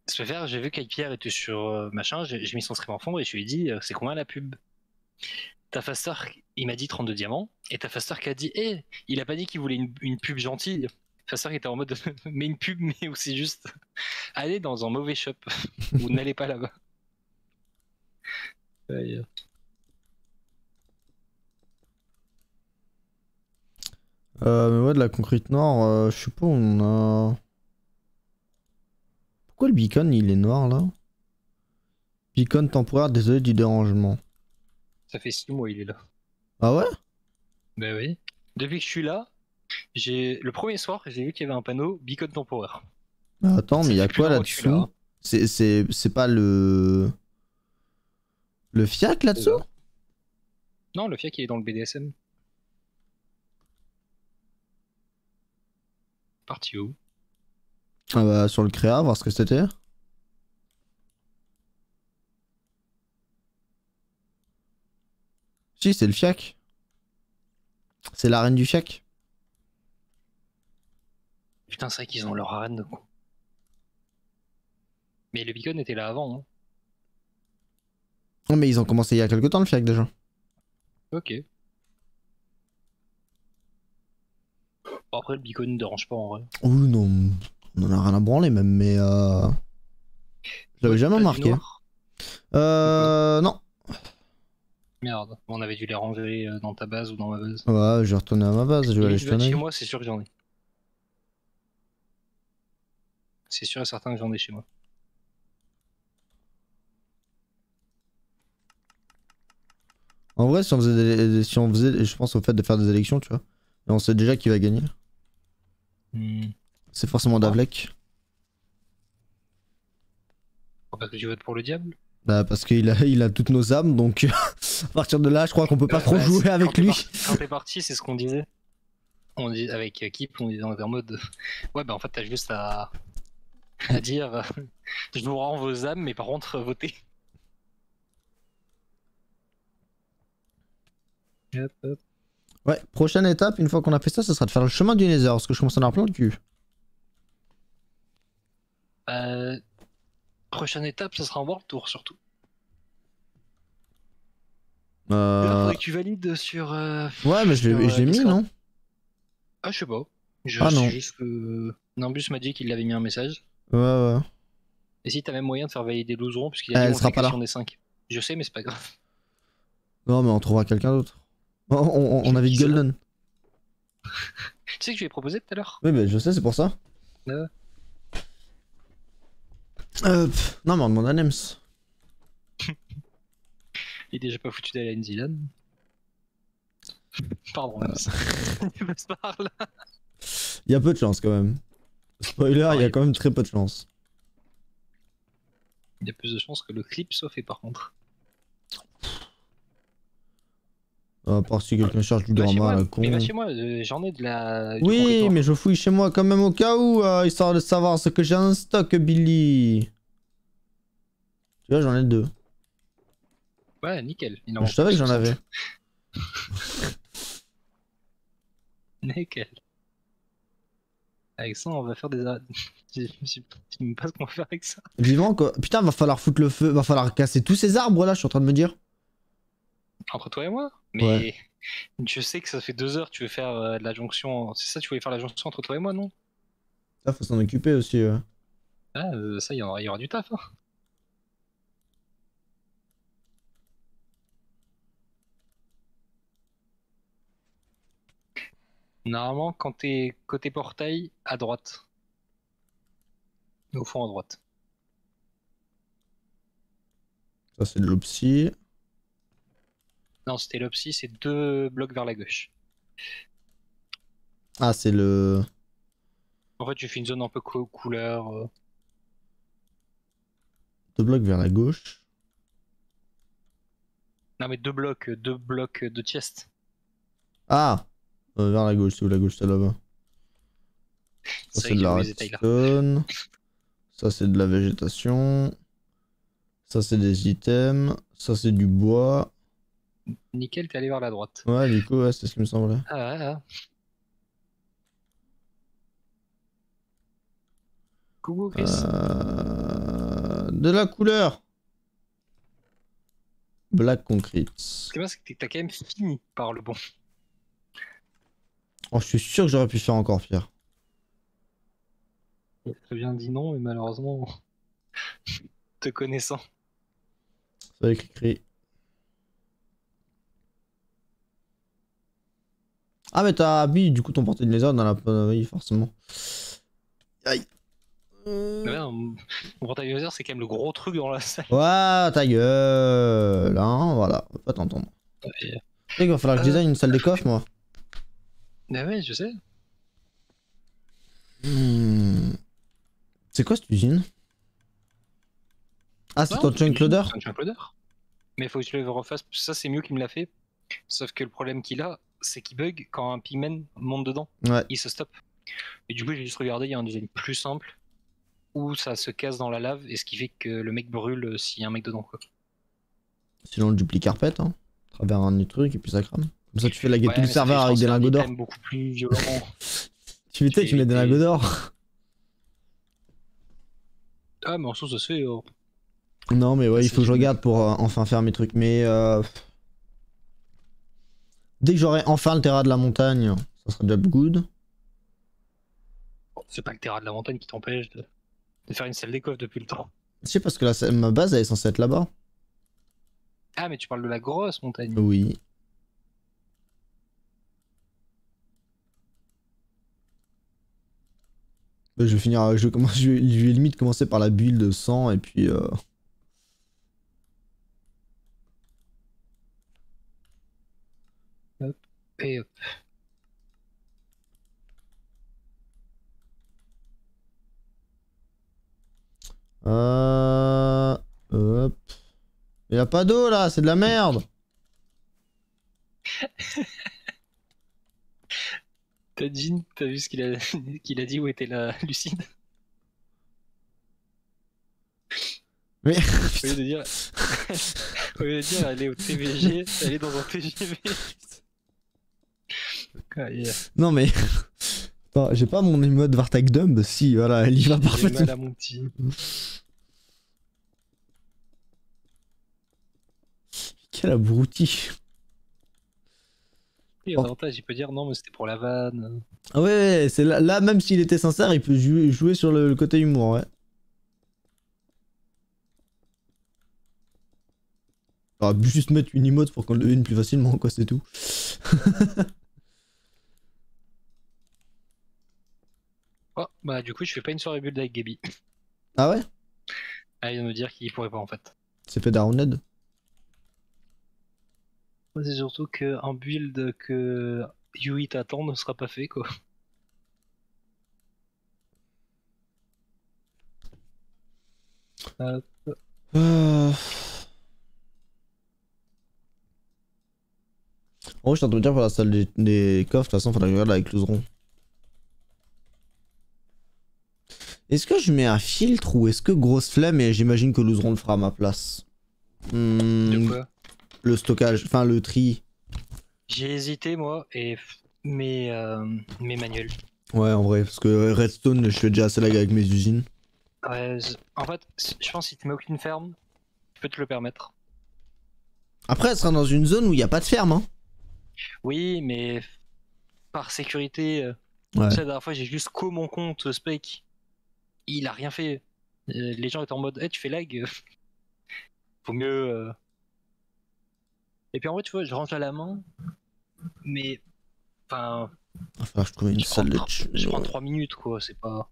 [SPEAKER 1] Ça fait faire, j'ai vu qu'Aipierre était sur machin, j'ai mis son stream en fond et je lui ai dit c'est combien la pub? Ta Faster, il m'a dit 32 diamants, et ta Faster qui a dit il a pas dit qu'il voulait une pub gentille. Faster était en mode mais une pub, mais où c'est juste allez dans un mauvais shop, ou n'allez pas là-bas. Ouais,
[SPEAKER 2] Mais ouais, de la concrète noire, je sais pas, on a. Pourquoi le beacon il est noir là? Beacon temporaire, désolé du dérangement.
[SPEAKER 1] Ça fait 6 mois il est là.
[SPEAKER 2] Ah ouais?
[SPEAKER 1] Bah oui. Depuis que je suis là, le premier soir, j'ai vu qu'il y avait un panneau beacon temporaire.
[SPEAKER 2] Bah attends, mais il y a
[SPEAKER 1] fait plus
[SPEAKER 2] quoi
[SPEAKER 1] d'un mois que je suis là,
[SPEAKER 2] là-dessous?
[SPEAKER 1] hein.
[SPEAKER 2] C'est pas le. Le FIAC là-dessous?
[SPEAKER 1] Non, le FIAC il est dans le BDSM. Parti où?
[SPEAKER 2] Ah bah sur le créa, voir ce que c'était. Si, c'est le FIAC. C'est l'arène du FIAC.
[SPEAKER 1] Putain, c'est vrai qu'ils ont leur arène de coup. Mais le beacon était là avant. Hein.
[SPEAKER 2] Oh, mais ils ont commencé il y a quelques temps le FIAC déjà.
[SPEAKER 1] Ok. Bon, après, le beacon ne dérange pas en vrai.
[SPEAKER 2] Oui, non, on en a rien à branler même, mais je l'avais jamais
[SPEAKER 1] T'as du
[SPEAKER 2] remarqué.
[SPEAKER 1] noir
[SPEAKER 2] Non.
[SPEAKER 1] Merde, on avait dû les ranger dans ta base ou dans ma base.
[SPEAKER 2] Ouais, je vais retourner à ma base, je vais aller
[SPEAKER 1] Il
[SPEAKER 2] jeter
[SPEAKER 1] va
[SPEAKER 2] un
[SPEAKER 1] chez
[SPEAKER 2] œil.
[SPEAKER 1] moi, c'est sûr que j'en ai. C'est sûr et certain que j'en ai chez moi.
[SPEAKER 2] En vrai, si on faisait, je pense au fait de faire des élections, tu vois, et on sait déjà qui va gagner. C'est forcément Davlek.
[SPEAKER 1] Parce que tu votes pour le diable.
[SPEAKER 2] Bah, parce il a toutes nos âmes, donc à partir de là, je crois qu'on peut pas trop jouer
[SPEAKER 1] Quand
[SPEAKER 2] avec
[SPEAKER 1] t'es
[SPEAKER 2] lui.
[SPEAKER 1] Quand t'es parti, c'est ce qu'on disait. On dit avec Kip, on était en mode. Ouais, bah en fait, t'as juste à dire je vous rends vos âmes, mais par contre, votez. Hop, hop.
[SPEAKER 2] Ouais, prochaine étape, une fois qu'on a fait ça, ce sera de faire le chemin du Nether, parce que je commence à en avoir plein le cul.
[SPEAKER 1] Prochaine étape, ça sera un World Tour surtout. Là, faudrait que tu valides sur.
[SPEAKER 2] Ouais, mais je l'ai mis,
[SPEAKER 1] Discord.
[SPEAKER 2] non?
[SPEAKER 1] Ah, je sais pas.
[SPEAKER 2] Ah non.
[SPEAKER 1] sais juste que. Nimbus m'a dit qu'il avait mis un message.
[SPEAKER 2] Ouais.
[SPEAKER 1] Et si t'as même moyen de faire valider Loseron, puisqu'il a dit
[SPEAKER 2] Elle
[SPEAKER 1] on
[SPEAKER 2] sera
[SPEAKER 1] fait
[SPEAKER 2] pas là.
[SPEAKER 1] question des 5. Je sais, mais c'est pas grave.
[SPEAKER 2] Non, mais on trouvera quelqu'un d'autre. On a vite
[SPEAKER 1] Qui ça
[SPEAKER 2] Golden.
[SPEAKER 1] Tu sais que je lui ai proposé tout à l'heure.
[SPEAKER 2] Oui, mais je sais, c'est pour ça.
[SPEAKER 1] Ouais.
[SPEAKER 2] Non, mais on demande à Nems.
[SPEAKER 1] Il est déjà pas foutu d'aller à New Zealand. Pardon, il passe par là.
[SPEAKER 2] Il y a peu de chance quand même. Spoiler, il y a quand même très peu de chance.
[SPEAKER 1] Il y a plus de chances que le clip soit fait par contre.
[SPEAKER 2] À part si quelqu'un cherche du
[SPEAKER 1] Va chez
[SPEAKER 2] drama à
[SPEAKER 1] moi,
[SPEAKER 2] la con.
[SPEAKER 1] mais va chez moi, j'en ai de la. du
[SPEAKER 2] Oui,
[SPEAKER 1] complétoire.
[SPEAKER 2] mais je fouille chez moi quand même au cas où, histoire de savoir ce que j'ai en stock, Billy. Tu vois, j'en ai 2.
[SPEAKER 1] Ouais, nickel. Il en
[SPEAKER 2] Je
[SPEAKER 1] manque
[SPEAKER 2] savais que
[SPEAKER 1] plus
[SPEAKER 2] j'en avais.
[SPEAKER 1] 60. Nickel. Avec ça, on va faire des. Je sais même pas ce qu'on va faire avec ça.
[SPEAKER 2] Vivant quoi. Putain, va falloir foutre le feu, va falloir casser tous ces arbres là, je suis en train de me dire.
[SPEAKER 1] Entre toi et moi. Mais je sais que ça fait 2 heures que tu veux faire de la jonction. C'est ça, tu voulais faire la jonction entre toi et moi, non?
[SPEAKER 2] Ça, faut s'en occuper aussi.
[SPEAKER 1] Ah, ça, il y aura du taf. Hein. Normalement, quand t'es côté portail, à droite. Au fond à droite.
[SPEAKER 2] Ça, c'est de l'opsie.
[SPEAKER 1] Non, c'était l'opsie, c'est 2 blocs vers la gauche.
[SPEAKER 2] Ah, c'est le.
[SPEAKER 1] En fait, tu fais une zone un peu couleur.
[SPEAKER 2] 2 blocs vers la gauche.
[SPEAKER 1] Non, mais 2 blocs de chest.
[SPEAKER 2] Ah, vers la gauche, c'est où la gauche, c'est là-bas. Ça, c'est de la redstone. Ça, c'est de la végétation. Ça, c'est des items. Ça, c'est du bois.
[SPEAKER 1] Nickel, t'es allé vers la droite.
[SPEAKER 2] Ouais, du coup, ouais, c'est ce qui me semblait.
[SPEAKER 1] Ah. Coucou, Chris.
[SPEAKER 2] De la couleur. Black concrete.
[SPEAKER 1] Ce qui est bien, c'est que t'as quand même fini par le bon.
[SPEAKER 2] Oh, je suis sûr que j'aurais pu faire encore pire.
[SPEAKER 1] Très bien dit non, mais malheureusement, te connaissant.
[SPEAKER 2] Ça va écrit. Ah, mais t'as mis du coup ton portée de lézard dans la. Oui, forcément. Aïe.
[SPEAKER 1] Ouais, mon portail laser, c'est quand même le gros truc dans la salle.
[SPEAKER 2] Ouais, ta gueule. Hein, voilà, faut pas t'entendre.
[SPEAKER 1] Ouais.
[SPEAKER 2] Il va falloir que je design une salle des coffres, moi.
[SPEAKER 1] Bah ouais, je sais.
[SPEAKER 2] C'est quoi cette usine? Ah, c'est
[SPEAKER 1] Non,
[SPEAKER 2] ton
[SPEAKER 1] c'est
[SPEAKER 2] chunk loader?
[SPEAKER 1] un chunk loader. Mais faut que je le refasse. Ça, c'est mieux qu'il me l'a fait. Sauf que le problème qu'il a, c'est qu'il bug quand un pigman monte dedans.
[SPEAKER 2] Ouais.
[SPEAKER 1] Il se stoppe. Et du coup, j'ai juste regardé, il y a un design plus simple où ça se casse dans la lave et ce qui fait que le mec brûle s'il y a un mec dedans. Quoi.
[SPEAKER 2] Sinon, le dupli carpet, hein. À travers un autre truc et puis ça crame. Comme ça, tu fais la
[SPEAKER 1] Ouais,
[SPEAKER 2] tout le
[SPEAKER 1] mais ça
[SPEAKER 2] serveur
[SPEAKER 1] fait, je
[SPEAKER 2] avec
[SPEAKER 1] pense,
[SPEAKER 2] des
[SPEAKER 1] un
[SPEAKER 2] lingots d'or.
[SPEAKER 1] item beaucoup plus violent.
[SPEAKER 2] Tu mets des lingots d'or.
[SPEAKER 1] Ah, mais en soi, ça se fait.
[SPEAKER 2] Non, mais ouais, il
[SPEAKER 1] C'est
[SPEAKER 2] faut que je
[SPEAKER 1] génial.
[SPEAKER 2] regarde pour enfin faire mes trucs. Mais dès que j'aurai enfin le terrain de la montagne, ça sera déjà good.
[SPEAKER 1] C'est pas le terrain de la montagne qui t'empêche de faire une salle des coffres depuis le temps.
[SPEAKER 2] Je sais parce que ma base elle est censée être là-bas.
[SPEAKER 1] Ah, mais tu parles de la grosse montagne.
[SPEAKER 2] Oui. Bah, je vais finir, je vais limite commencer par la build de 100 et puis
[SPEAKER 1] Et hop.
[SPEAKER 2] hop. Y a pas d'eau là, c'est de la merde.
[SPEAKER 1] T'as Jean, t'as vu ce qu'il a, qu'il a dit où était la Lucide?
[SPEAKER 2] Mais
[SPEAKER 1] Au lieu de dire, au lieu de dire elle est au TVG, elle est dans un TGV. Ah, yeah.
[SPEAKER 2] non mais attends, j'ai pas mon emote Vartag Dumb. Si, voilà, elle y va
[SPEAKER 1] J'ai
[SPEAKER 2] parfaitement.
[SPEAKER 1] mal à mon petit.
[SPEAKER 2] Quel abruti.
[SPEAKER 1] Et avantage, il peut dire non, mais c'était pour la vanne.
[SPEAKER 2] Ah ouais, c'est là, même s'il était sincère, il peut jouer sur le côté humour, ouais. On va juste mettre une emote pour qu'on le devine plus facilement, quoi, c'est tout.
[SPEAKER 1] Oh, bah du coup, je fais pas une soirée build avec Gaby.
[SPEAKER 2] Ah ouais?
[SPEAKER 1] Ah, il vient de me dire qu'il pourrait pas en fait.
[SPEAKER 2] C'est fait downed.
[SPEAKER 1] C'est surtout qu'un build que Yui t'attend ne sera pas fait quoi. Euh,
[SPEAKER 2] En gros, je suis en train de me dire pour la salle des coffres, de toute façon, faudra que je regarde avec Louzron. Est-ce que je mets un filtre ou est-ce que grosse flemme et j'imagine que Louzron le fera à ma place?
[SPEAKER 1] de quoi?
[SPEAKER 2] Le stockage, enfin le tri.
[SPEAKER 1] J'ai hésité moi et mes manuels.
[SPEAKER 2] Ouais, en vrai, parce que Redstone, je fais déjà assez lag avec mes usines.
[SPEAKER 1] Ouais, en fait, je pense que si tu mets aucune ferme, tu peux te le permettre.
[SPEAKER 2] Après, elle sera dans une zone où il n'y a pas de ferme, hein.
[SPEAKER 1] Oui, mais par sécurité,
[SPEAKER 2] Ouais.
[SPEAKER 1] tu sais, la dernière fois j'ai juste co mon compte Spake. Il a rien fait. Les gens étaient en mode, hey, tu fais lag. Faut mieux. Et puis en vrai, tu vois, je range à la main, mais enfin,
[SPEAKER 2] Il va falloir que je trouve une salle de
[SPEAKER 1] je prends 3 minutes quoi, c'est pas.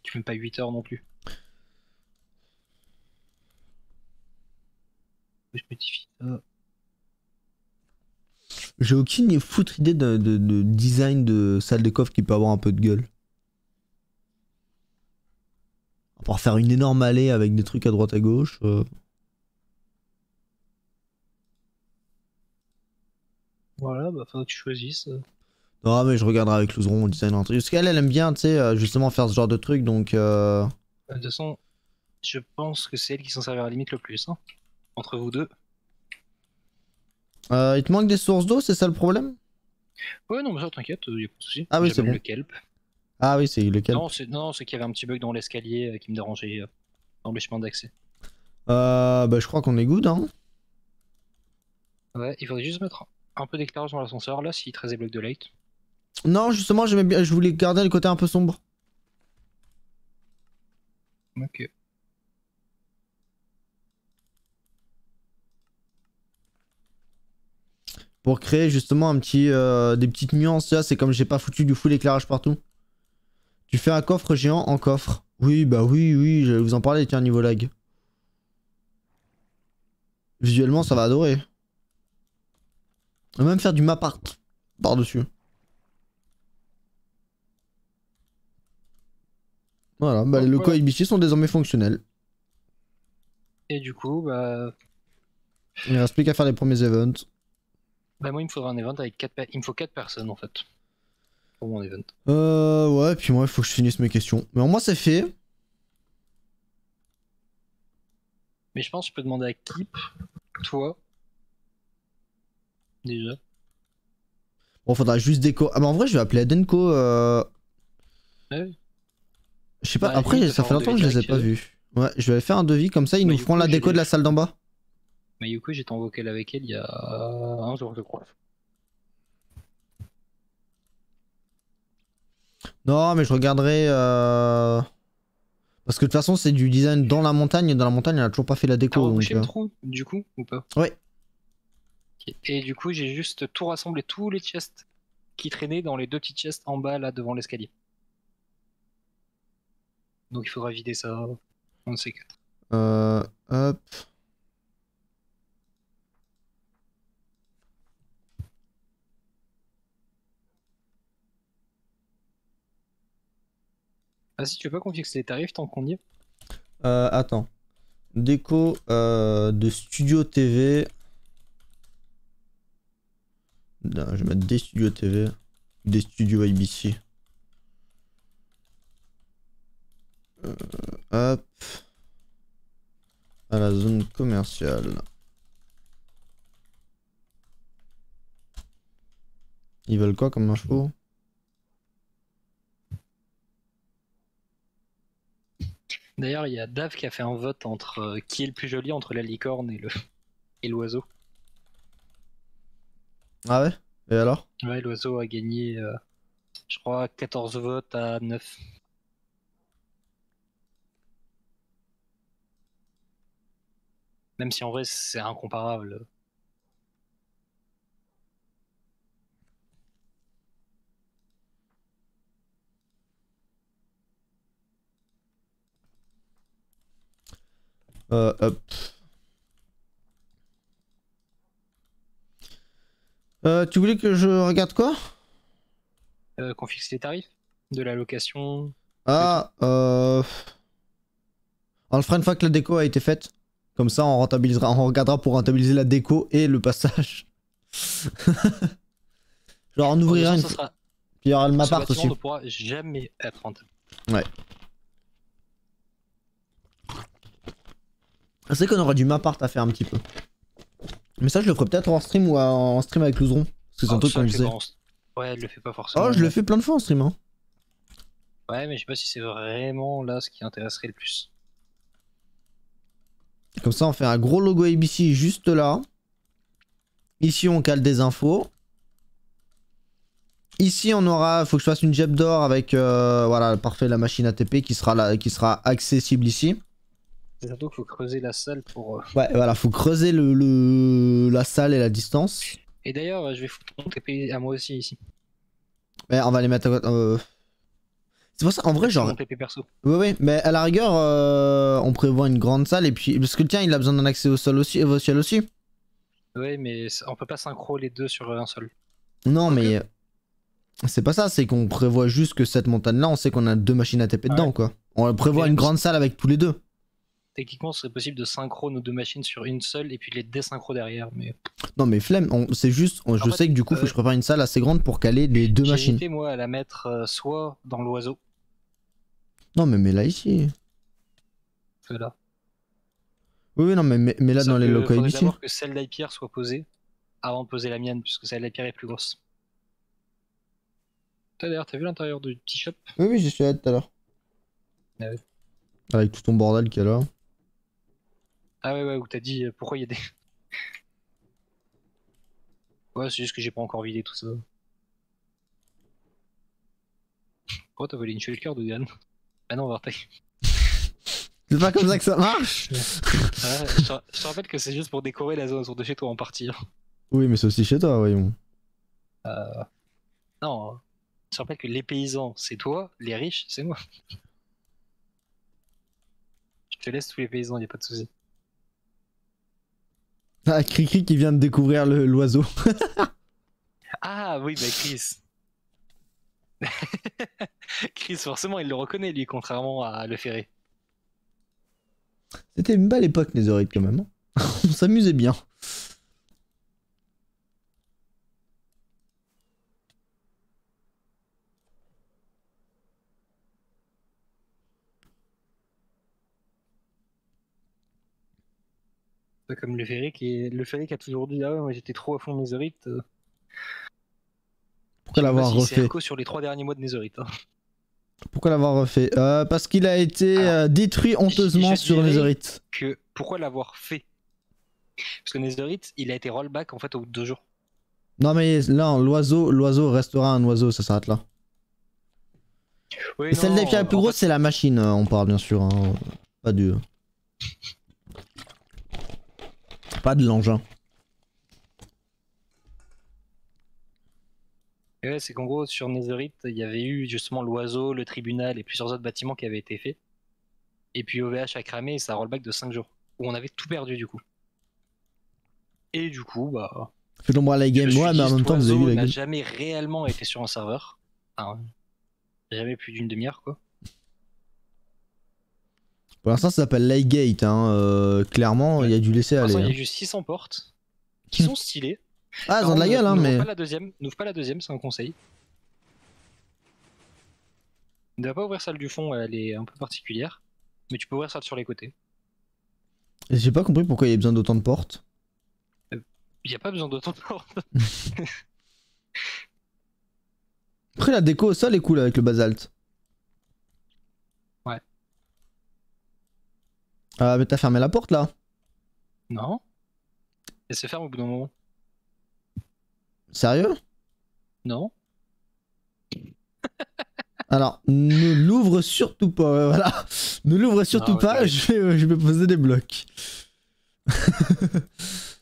[SPEAKER 1] Tu fais pas 8 heures non plus. Je modifie ça.
[SPEAKER 2] J'ai aucune foutre idée de design de salle de coffre qui peut avoir un peu de gueule. À part faire une énorme allée avec des trucs à droite à gauche.
[SPEAKER 1] Voilà, bah faut que tu choisisses.
[SPEAKER 2] Non, mais je regarderai avec Louzron, on design un truc. Parce qu'elle, elle aime bien, tu sais, justement faire ce genre de truc, donc.
[SPEAKER 1] De toute façon, je pense que c'est elle qui s'en servira à la limite le plus, hein, entre vous deux.
[SPEAKER 2] Il te manque des sources d'eau, c'est ça le problème?
[SPEAKER 1] Ouais, non, mais ça, t'inquiète, y a pas de souci.
[SPEAKER 2] Ah oui, c'est
[SPEAKER 1] J'amène
[SPEAKER 2] bon.
[SPEAKER 1] le kelp.
[SPEAKER 2] Ah oui, c'est lequel?
[SPEAKER 1] Non, c'est qu'il y avait un petit bug dans l'escalier qui me dérangeait dans le chemin d'accès.
[SPEAKER 2] Bah, je crois qu'on est good, hein.
[SPEAKER 1] Ouais, il faudrait juste mettre un peu d'éclairage dans l'ascenseur là, s'il te reste des blocs de light.
[SPEAKER 2] Non, justement, j'aimais bien, je voulais garder le côté un peu sombre.
[SPEAKER 1] Ok.
[SPEAKER 2] Pour créer justement un petit, des petites nuances, là, c'est comme j'ai pas foutu du full éclairage partout. Tu fais un coffre géant en coffre. Oui, bah oui, j'allais vous en parler, tiens, niveau lag. Visuellement, ça va adorer. On va même faire du map art par-dessus. Voilà, bah,
[SPEAKER 1] Oh,
[SPEAKER 2] les locaux
[SPEAKER 1] voilà.
[SPEAKER 2] ABC sont désormais fonctionnels.
[SPEAKER 1] Et du coup, bah
[SPEAKER 2] Il ne reste plus qu'à faire les premiers events.
[SPEAKER 1] moi il me faudra un event avec 4 il me faut 4 personnes en fait. Pour mon event.
[SPEAKER 2] Ouais, puis moi, il faut que je finisse mes questions. Mais au moins, c'est fait.
[SPEAKER 1] Mais je pense que je peux demander à Kip, toi. Déjà.
[SPEAKER 2] Bon, faudra juste déco. Ah, bah en vrai, je vais appeler Adenko.
[SPEAKER 1] Ouais.
[SPEAKER 2] Je sais pas,
[SPEAKER 1] Bah,
[SPEAKER 2] après
[SPEAKER 1] limite,
[SPEAKER 2] ça
[SPEAKER 1] de
[SPEAKER 2] fait
[SPEAKER 1] faire un
[SPEAKER 2] longtemps que je
[SPEAKER 1] devis
[SPEAKER 2] les ai
[SPEAKER 1] direct,
[SPEAKER 2] pas vus. Ouais, je lui avais fait un devis comme ça, ils
[SPEAKER 1] Bah,
[SPEAKER 2] nous
[SPEAKER 1] du
[SPEAKER 2] feront
[SPEAKER 1] coup,
[SPEAKER 2] la
[SPEAKER 1] j'ai
[SPEAKER 2] déco de
[SPEAKER 1] des-
[SPEAKER 2] la salle d'en bas.
[SPEAKER 1] Mayuko, j'étais en vocal avec elle il y a un jour, je crois.
[SPEAKER 2] Non, mais je regarderai. Parce que de toute façon, c'est du design dans la montagne, et dans la montagne, elle a toujours pas fait la
[SPEAKER 1] T'as
[SPEAKER 2] déco. Donc,
[SPEAKER 1] rebouché le trou, du coup, ou pas?
[SPEAKER 2] Ouais.
[SPEAKER 1] Ok. Et du coup, j'ai juste tout rassemblé, tous les chests qui traînaient dans les 2 petits chests en bas, là, devant l'escalier. Donc il faudra vider ça, on ne sait que.
[SPEAKER 2] Hop.
[SPEAKER 1] Ah si, tu veux pas qu'on fixe les tarifs tant qu'on y est?
[SPEAKER 2] Attends. Déco de studio TV. Non, je vais mettre des studios TV. Des studios ABC. Hop. À la zone commerciale. Ils veulent quoi comme info?
[SPEAKER 1] D'ailleurs, il y a Dave qui a fait un vote entre qui est le plus joli entre la licorne et l'oiseau.
[SPEAKER 2] Ah ouais? Et alors?
[SPEAKER 1] Ouais, l'oiseau a gagné, je crois, 14 votes à 9. Même si en vrai, c'est incomparable.
[SPEAKER 2] Hop. Tu voulais que je regarde quoi?
[SPEAKER 1] Qu'on fixe les tarifs de la location.
[SPEAKER 2] Ah, on le fera une fois que la déco a été faite. Comme ça, on rentabilisera, on regardera pour rentabiliser la déco et le passage. Genre, on ouvrira une.
[SPEAKER 1] Ça sera...
[SPEAKER 2] Puis il y aura le
[SPEAKER 1] Ce
[SPEAKER 2] mapart
[SPEAKER 1] bâtiment
[SPEAKER 2] aussi.
[SPEAKER 1] ne pourra jamais être rentable.
[SPEAKER 2] Ouais. C'est qu'on aura du mapart à faire un petit peu. Mais ça, je le ferai peut-être en stream ou en stream avec Louzron. Parce que c'est un truc
[SPEAKER 1] Ça,
[SPEAKER 2] qu'on
[SPEAKER 1] je le
[SPEAKER 2] faisait.
[SPEAKER 1] fais pas ouais, elle le fait pas forcément.
[SPEAKER 2] Oh, je le fais plein de fois en stream. Hein.
[SPEAKER 1] Ouais, mais je sais pas si c'est vraiment là ce qui intéresserait le plus.
[SPEAKER 2] Comme ça, on fait un gros logo ABC juste là. Ici, on cale des infos. Ici, on aura. Faut que je fasse une jeb d'or avec. Voilà, parfait, la machine ATP qui sera, là, qui sera accessible ici.
[SPEAKER 1] C'est surtout qu'il faut creuser la salle pour.
[SPEAKER 2] Ouais, voilà, faut creuser la salle et la distance.
[SPEAKER 1] Et d'ailleurs, je vais foutre mon TP à moi aussi ici.
[SPEAKER 2] Ouais, on va les mettre à côté. C'est pour ça, en vrai,
[SPEAKER 1] C'est
[SPEAKER 2] genre.
[SPEAKER 1] mon TP perso.
[SPEAKER 2] Ouais, mais à la rigueur, on prévoit une grande salle et puis. Parce que tiens, il a besoin d'un accès au sol aussi, au ciel aussi.
[SPEAKER 1] Ouais, mais on peut pas synchro les deux sur un seul.
[SPEAKER 2] Non, mais. C'est pas ça, c'est qu'on prévoit juste que cette montagne-là, on sait qu'on a 2 machines ATP dedans, quoi. On prévoit une grande salle avec tous les deux.
[SPEAKER 1] Techniquement, ce serait possible de synchro nos 2 machines sur une seule et puis les désynchro derrière, mais.
[SPEAKER 2] Non, mais flemme, c'est juste. Je sais que du coup, faut que je prépare une salle assez grande pour caler les 2
[SPEAKER 1] J'ai
[SPEAKER 2] machines.
[SPEAKER 1] hésité, moi, à la mettre soit dans l'oiseau.
[SPEAKER 2] Non, mais mets-la ici.
[SPEAKER 1] Là.
[SPEAKER 2] Oui, non, mais là dans les locaux
[SPEAKER 1] faudrait
[SPEAKER 2] ici.
[SPEAKER 1] d'abord que celle d'Hypierre soit posée avant de poser la mienne, puisque celle d'Hypierre est plus grosse. Toi d'ailleurs, t'as vu l'intérieur du petit shop?
[SPEAKER 2] Oui, j'y suis allé tout à l'heure.
[SPEAKER 1] Ah ouais.
[SPEAKER 2] Avec tout ton bordel qu'il y a là.
[SPEAKER 1] Ah ouais, où t'as dit pourquoi il y a des. Ouais, c'est juste que j'ai pas encore vidé tout ça. Pourquoi t'as volé une shulker de Diane? Ah non, Vartec.
[SPEAKER 2] C'est pas comme ça que ça marche.
[SPEAKER 1] Je te rappelle que c'est juste pour décorer la zone autour de chez toi en partie.
[SPEAKER 2] Oui, mais c'est aussi chez toi, voyons.
[SPEAKER 1] Non, je te rappelle que les paysans, c'est toi, les riches, c'est moi. Je te laisse tous les paysans, y a pas de soucis.
[SPEAKER 2] Ah, Cricri qui vient de découvrir l'oiseau.
[SPEAKER 1] Ah oui, bah Chris. Chris, forcément, il le reconnaît, lui, contrairement à Le Ferré.
[SPEAKER 2] C'était une belle époque, les oreilles, quand même. On s'amusait bien.
[SPEAKER 1] Pas comme Le Ferré qui a toujours dit ah ouais, moi j'étais trop à fond Netherite.
[SPEAKER 2] Pourquoi l'avoir refait?
[SPEAKER 1] sur les 3 derniers mois de Netherite. Hein.
[SPEAKER 2] Pourquoi l'avoir refait? Parce qu'il a été détruit honteusement
[SPEAKER 1] je
[SPEAKER 2] sur
[SPEAKER 1] dirais-
[SPEAKER 2] Netherite.
[SPEAKER 1] Que pourquoi l'avoir fait? Parce que Netherite, il a été rollback en fait au bout de 2 jours.
[SPEAKER 2] Non mais là, l'oiseau restera un oiseau, ça s'arrête là.
[SPEAKER 1] Oui,
[SPEAKER 2] Et celle des pierres les plus grosses, c'est la machine, on parle bien sûr. Hein. Pas du. Pas de l'engin.
[SPEAKER 1] Ouais, c'est qu'en gros, sur Netherite, il y avait eu justement l'oiseau, le tribunal et plusieurs autres bâtiments qui avaient été faits. Et puis OVH a cramé et ça rollback de 5 jours. Où on avait tout perdu du coup. Et du coup, bah.
[SPEAKER 2] Fais l'ombre à la
[SPEAKER 1] je me
[SPEAKER 2] game,
[SPEAKER 1] suis
[SPEAKER 2] ouais,
[SPEAKER 1] dit,
[SPEAKER 2] mais en
[SPEAKER 1] cet
[SPEAKER 2] même temps, vous avez vu
[SPEAKER 1] oiseau
[SPEAKER 2] la
[SPEAKER 1] n'a
[SPEAKER 2] game.
[SPEAKER 1] jamais réellement été sur un serveur. Enfin, jamais plus d'une demi-heure quoi.
[SPEAKER 2] Pour l'instant, ça s'appelle Lightgate, hein. Clairement, il y a dû laisser
[SPEAKER 1] Pour
[SPEAKER 2] aller.
[SPEAKER 1] l'instant, il y a
[SPEAKER 2] Hein.
[SPEAKER 1] juste 600 portes qui sont stylées.
[SPEAKER 2] Ah, ils ont de la gueule, hein,
[SPEAKER 1] N'ouvre
[SPEAKER 2] mais.
[SPEAKER 1] pas la deuxième, n'ouvre pas la deuxième, c'est un conseil. Ne va pas ouvrir celle du fond, elle est un peu particulière. Mais tu peux ouvrir celle sur les côtés.
[SPEAKER 2] Et j'ai pas compris pourquoi il y a besoin d'autant de portes.
[SPEAKER 1] Il n'y a pas besoin d'autant de portes.
[SPEAKER 2] Après, la déco au sol est cool avec le basalte.
[SPEAKER 1] Ouais.
[SPEAKER 2] Ah, mais t'as fermé la porte là.
[SPEAKER 1] Non. Elle se ferme au bout d'un moment.
[SPEAKER 2] Sérieux?
[SPEAKER 1] Non.
[SPEAKER 2] Alors, ne l'ouvre surtout pas, voilà. Ne l'ouvre surtout
[SPEAKER 1] Non,
[SPEAKER 2] pas,
[SPEAKER 1] ouais.
[SPEAKER 2] je vais poser des blocs.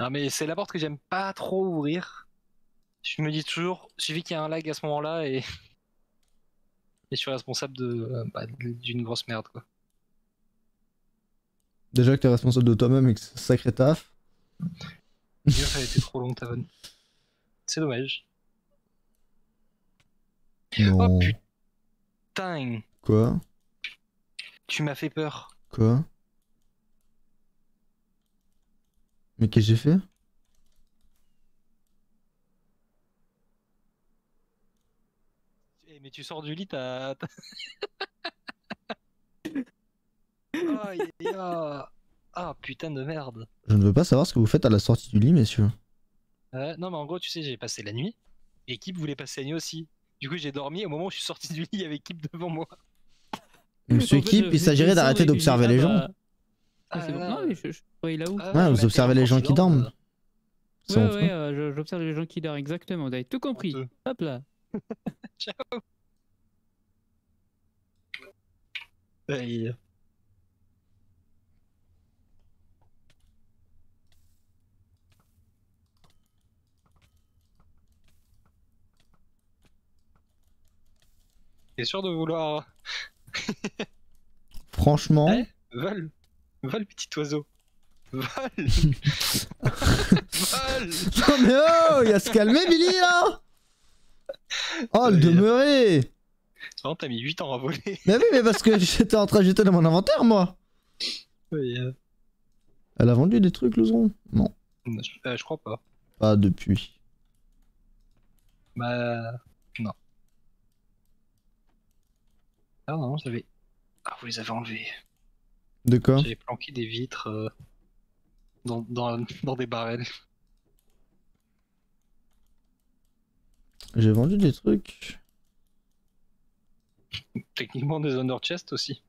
[SPEAKER 1] Non mais c'est la porte que j'aime pas trop ouvrir. Je me dis toujours, suffit qu'il y ait un lag à ce moment-là et... et je suis responsable d'une grosse merde quoi.
[SPEAKER 2] Déjà que t'es responsable de toi-même et que c'est un sacré taf.
[SPEAKER 1] Dieu, ça a été trop long ta vanne. C'est dommage.
[SPEAKER 2] Non.
[SPEAKER 1] Oh putain,
[SPEAKER 2] Quoi?
[SPEAKER 1] tu m'as fait peur.
[SPEAKER 2] Quoi? Mais qu'est-ce que j'ai fait?
[SPEAKER 1] Mais tu sors du lit, Ah putain de merde.
[SPEAKER 2] Je ne veux pas savoir ce que vous faites à la sortie du lit, messieurs.
[SPEAKER 1] Non mais en gros tu sais j'ai passé la nuit. Et Kip voulait passer la nuit aussi. Du coup j'ai dormi au moment où je suis sorti du lit il y avait Kip devant moi.
[SPEAKER 2] Monsieur
[SPEAKER 3] En fait,
[SPEAKER 2] Kip, il s'agirait d'arrêter d'observer les gens.
[SPEAKER 3] Ah, c'est bon. Non, mais je il là où?
[SPEAKER 2] Ouais, vous observez les gens qui dorment. C'est
[SPEAKER 3] Ouais,
[SPEAKER 2] honteux.
[SPEAKER 3] ouais, j'observe les gens qui dorment, exactement. Vous avez tout compris.
[SPEAKER 1] Honteux.
[SPEAKER 3] Hop là.
[SPEAKER 1] Ciao. Aïe. T'es sûr de vouloir...
[SPEAKER 2] Franchement,
[SPEAKER 1] Ouais, vole. Vole petit oiseau. Vole. Vole.
[SPEAKER 2] non mais oh, il a se calmer Billy là. Oh le demeuré.
[SPEAKER 1] Vraiment t'as mis 8 ans à voler.
[SPEAKER 2] Mais oui, mais parce que j'étais en train de jeter dans mon inventaire moi.
[SPEAKER 1] Oui,
[SPEAKER 2] Elle a vendu des trucs, Lozon? Non,
[SPEAKER 1] je crois pas.
[SPEAKER 2] pas depuis.
[SPEAKER 1] Bah... Non. Ah non, j'avais... Ah vous les avez enlevés.
[SPEAKER 2] De quoi?
[SPEAKER 1] J'avais planqué des vitres dans des barrels.
[SPEAKER 2] J'ai vendu des trucs.
[SPEAKER 1] Techniquement des Honor Chest aussi.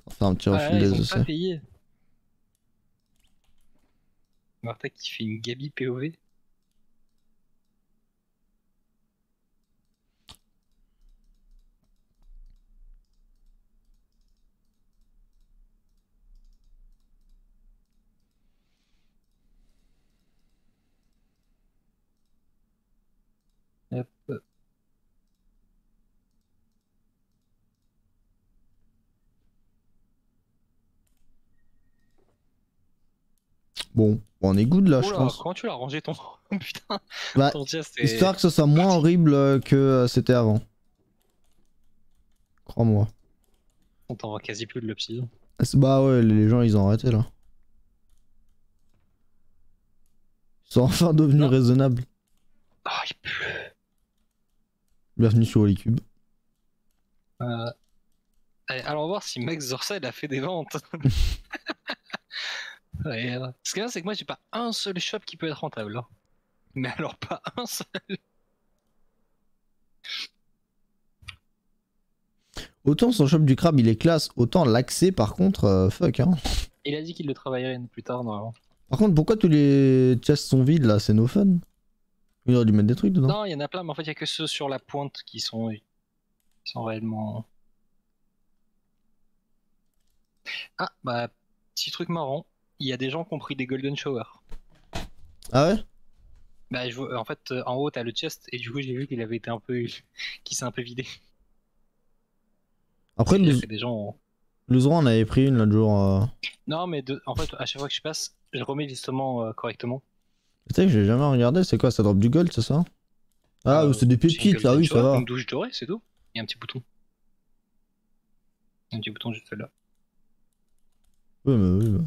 [SPEAKER 2] On va faire un petit refil
[SPEAKER 1] Ils
[SPEAKER 2] des
[SPEAKER 1] ont pas
[SPEAKER 2] essais.
[SPEAKER 1] payé. Martha qui fait une Gabi POV. Hop.
[SPEAKER 2] Bon, on est good là, je
[SPEAKER 1] Oula,
[SPEAKER 2] pense.
[SPEAKER 1] comment tu l'as rangé ton... Putain,
[SPEAKER 2] Bah,
[SPEAKER 1] ton chest est...
[SPEAKER 2] histoire que ce soit moins horrible que c'était avant. Crois-moi.
[SPEAKER 1] On t'en voit quasi plus de l'obsidian.
[SPEAKER 2] Bah ouais, les gens ils ont arrêté là. Ils sont enfin devenus
[SPEAKER 1] Non.
[SPEAKER 2] raisonnables.
[SPEAKER 1] Ah, il pleut.
[SPEAKER 2] Bienvenue sur Holycube.
[SPEAKER 1] Allez, allons voir si Max Zorsel a fait des ventes. Ouais, ce qui est bien, c'est que moi j'ai pas un seul shop qui peut être rentable. Hein. Mais alors pas un seul.
[SPEAKER 2] Autant son shop du crabe il est classe, autant l'accès par contre, fuck hein.
[SPEAKER 1] Il a dit qu'il le travaillerait plus tard, normalement.
[SPEAKER 2] Par contre, pourquoi tous les chests sont vides là? C'est no fun. Il aurait dû mettre des trucs dedans.
[SPEAKER 1] Non, il y en a plein, mais en fait, il y a que ceux sur la pointe qui sont réellement. Ah, bah, petit truc marrant. Il y a des gens qui ont pris des Golden Shower.
[SPEAKER 2] Ah ouais?
[SPEAKER 1] Bah, en fait, en haut, t'as le chest, et du coup, j'ai vu qu'il avait été un peu. qu'il s'est un peu vidé.
[SPEAKER 2] Après,
[SPEAKER 1] Il y a des gens.
[SPEAKER 2] Louzron on avait pris une l'autre jour.
[SPEAKER 1] Non, mais en fait, à chaque fois que je passe, je remets justement correctement.
[SPEAKER 2] Tu sais que j'ai jamais regardé, c'est quoi? Ça drop du gold, c'est ça? Ah, ou c'est des pépites, ah oui, ça va.
[SPEAKER 1] Une douche dorée, c'est tout. Il y a un petit bouton. Un petit bouton juste là.
[SPEAKER 2] Oui, mais oui.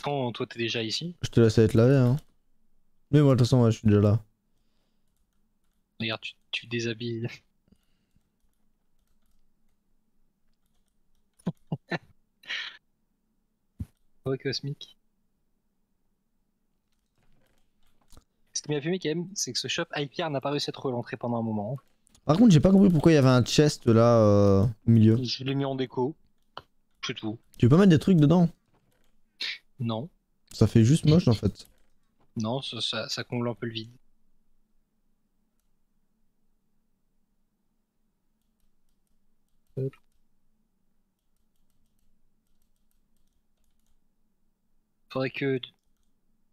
[SPEAKER 1] Quand toi, t'es déjà ici.
[SPEAKER 2] Je te laisse être lavé, hein. Mais moi, de toute façon, ouais, je suis déjà là.
[SPEAKER 1] Regarde, tu déshabilles. Ouais, cosmique. Ce qui m'a fumé quand même, c'est que ce shop Hyper n'a pas réussi à trop l'entrée pendant un moment.
[SPEAKER 2] Par contre, j'ai pas compris pourquoi il y avait un chest là au milieu.
[SPEAKER 1] Je l'ai mis en déco. C'est tout.
[SPEAKER 2] Tu peux mettre des trucs dedans?
[SPEAKER 1] Non.
[SPEAKER 2] Ça fait juste moche en fait.
[SPEAKER 1] Non, ça comble un peu le vide. Faudrait que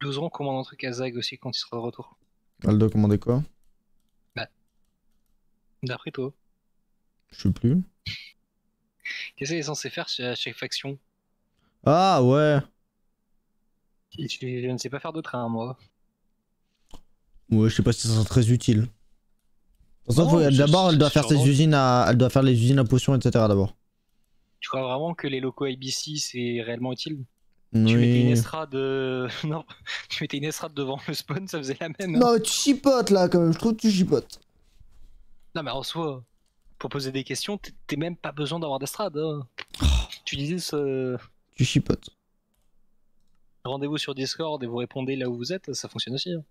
[SPEAKER 1] Louzron commande un truc à Zag aussi quand il sera de retour.
[SPEAKER 2] Elle doit commander quoi?
[SPEAKER 1] D'après toi.
[SPEAKER 2] Je sais plus.
[SPEAKER 1] Qu'est-ce qu'il est censé faire à chaque faction?
[SPEAKER 2] Ah ouais.
[SPEAKER 1] Je ne sais pas faire de train, moi.
[SPEAKER 2] Ouais, je sais pas si ça sera très utile. De toute façon,
[SPEAKER 1] Non,
[SPEAKER 2] d'abord, elle doit
[SPEAKER 1] c'est
[SPEAKER 2] faire ses
[SPEAKER 1] sûrement-
[SPEAKER 2] usines à, elle doit faire les usines à potions, etc. d'abord.
[SPEAKER 1] Tu crois vraiment que les locaux ABC c'est réellement utile? Tu mettais une
[SPEAKER 2] Oui.
[SPEAKER 1] estrade. Non, tu mettais une estrade devant le spawn, ça faisait la même. Hein.
[SPEAKER 2] Non, mais tu chipotes là quand même. Je trouve que tu chipotes.
[SPEAKER 1] Non, mais en soi, pour poser des questions, t'es même pas besoin d'avoir d'estrade. Hein. Tu disais ce
[SPEAKER 2] Tu chipotes.
[SPEAKER 1] rendez-vous sur Discord et vous répondez là où vous êtes, ça fonctionne aussi. Hein.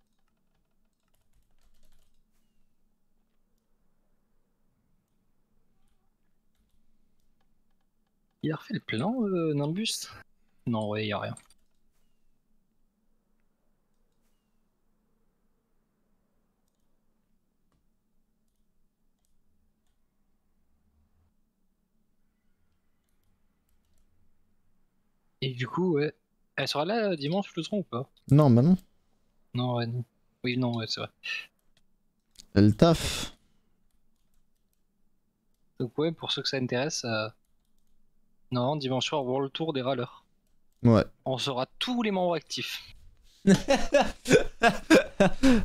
[SPEAKER 1] Il a refait le plan, Nimbus? Non, ouais, y a rien. Et du coup, ouais. Elle sera là dimanche, le ou pas?
[SPEAKER 2] Non, bah non.
[SPEAKER 1] Non, ouais, non. Oui, non, ouais, c'est vrai.
[SPEAKER 2] Elle taffe.
[SPEAKER 1] Donc, ouais, pour ceux que ça intéresse, non, dimanche soir, World Tour des râleurs.
[SPEAKER 2] Ouais.
[SPEAKER 1] On sera tous les membres actifs.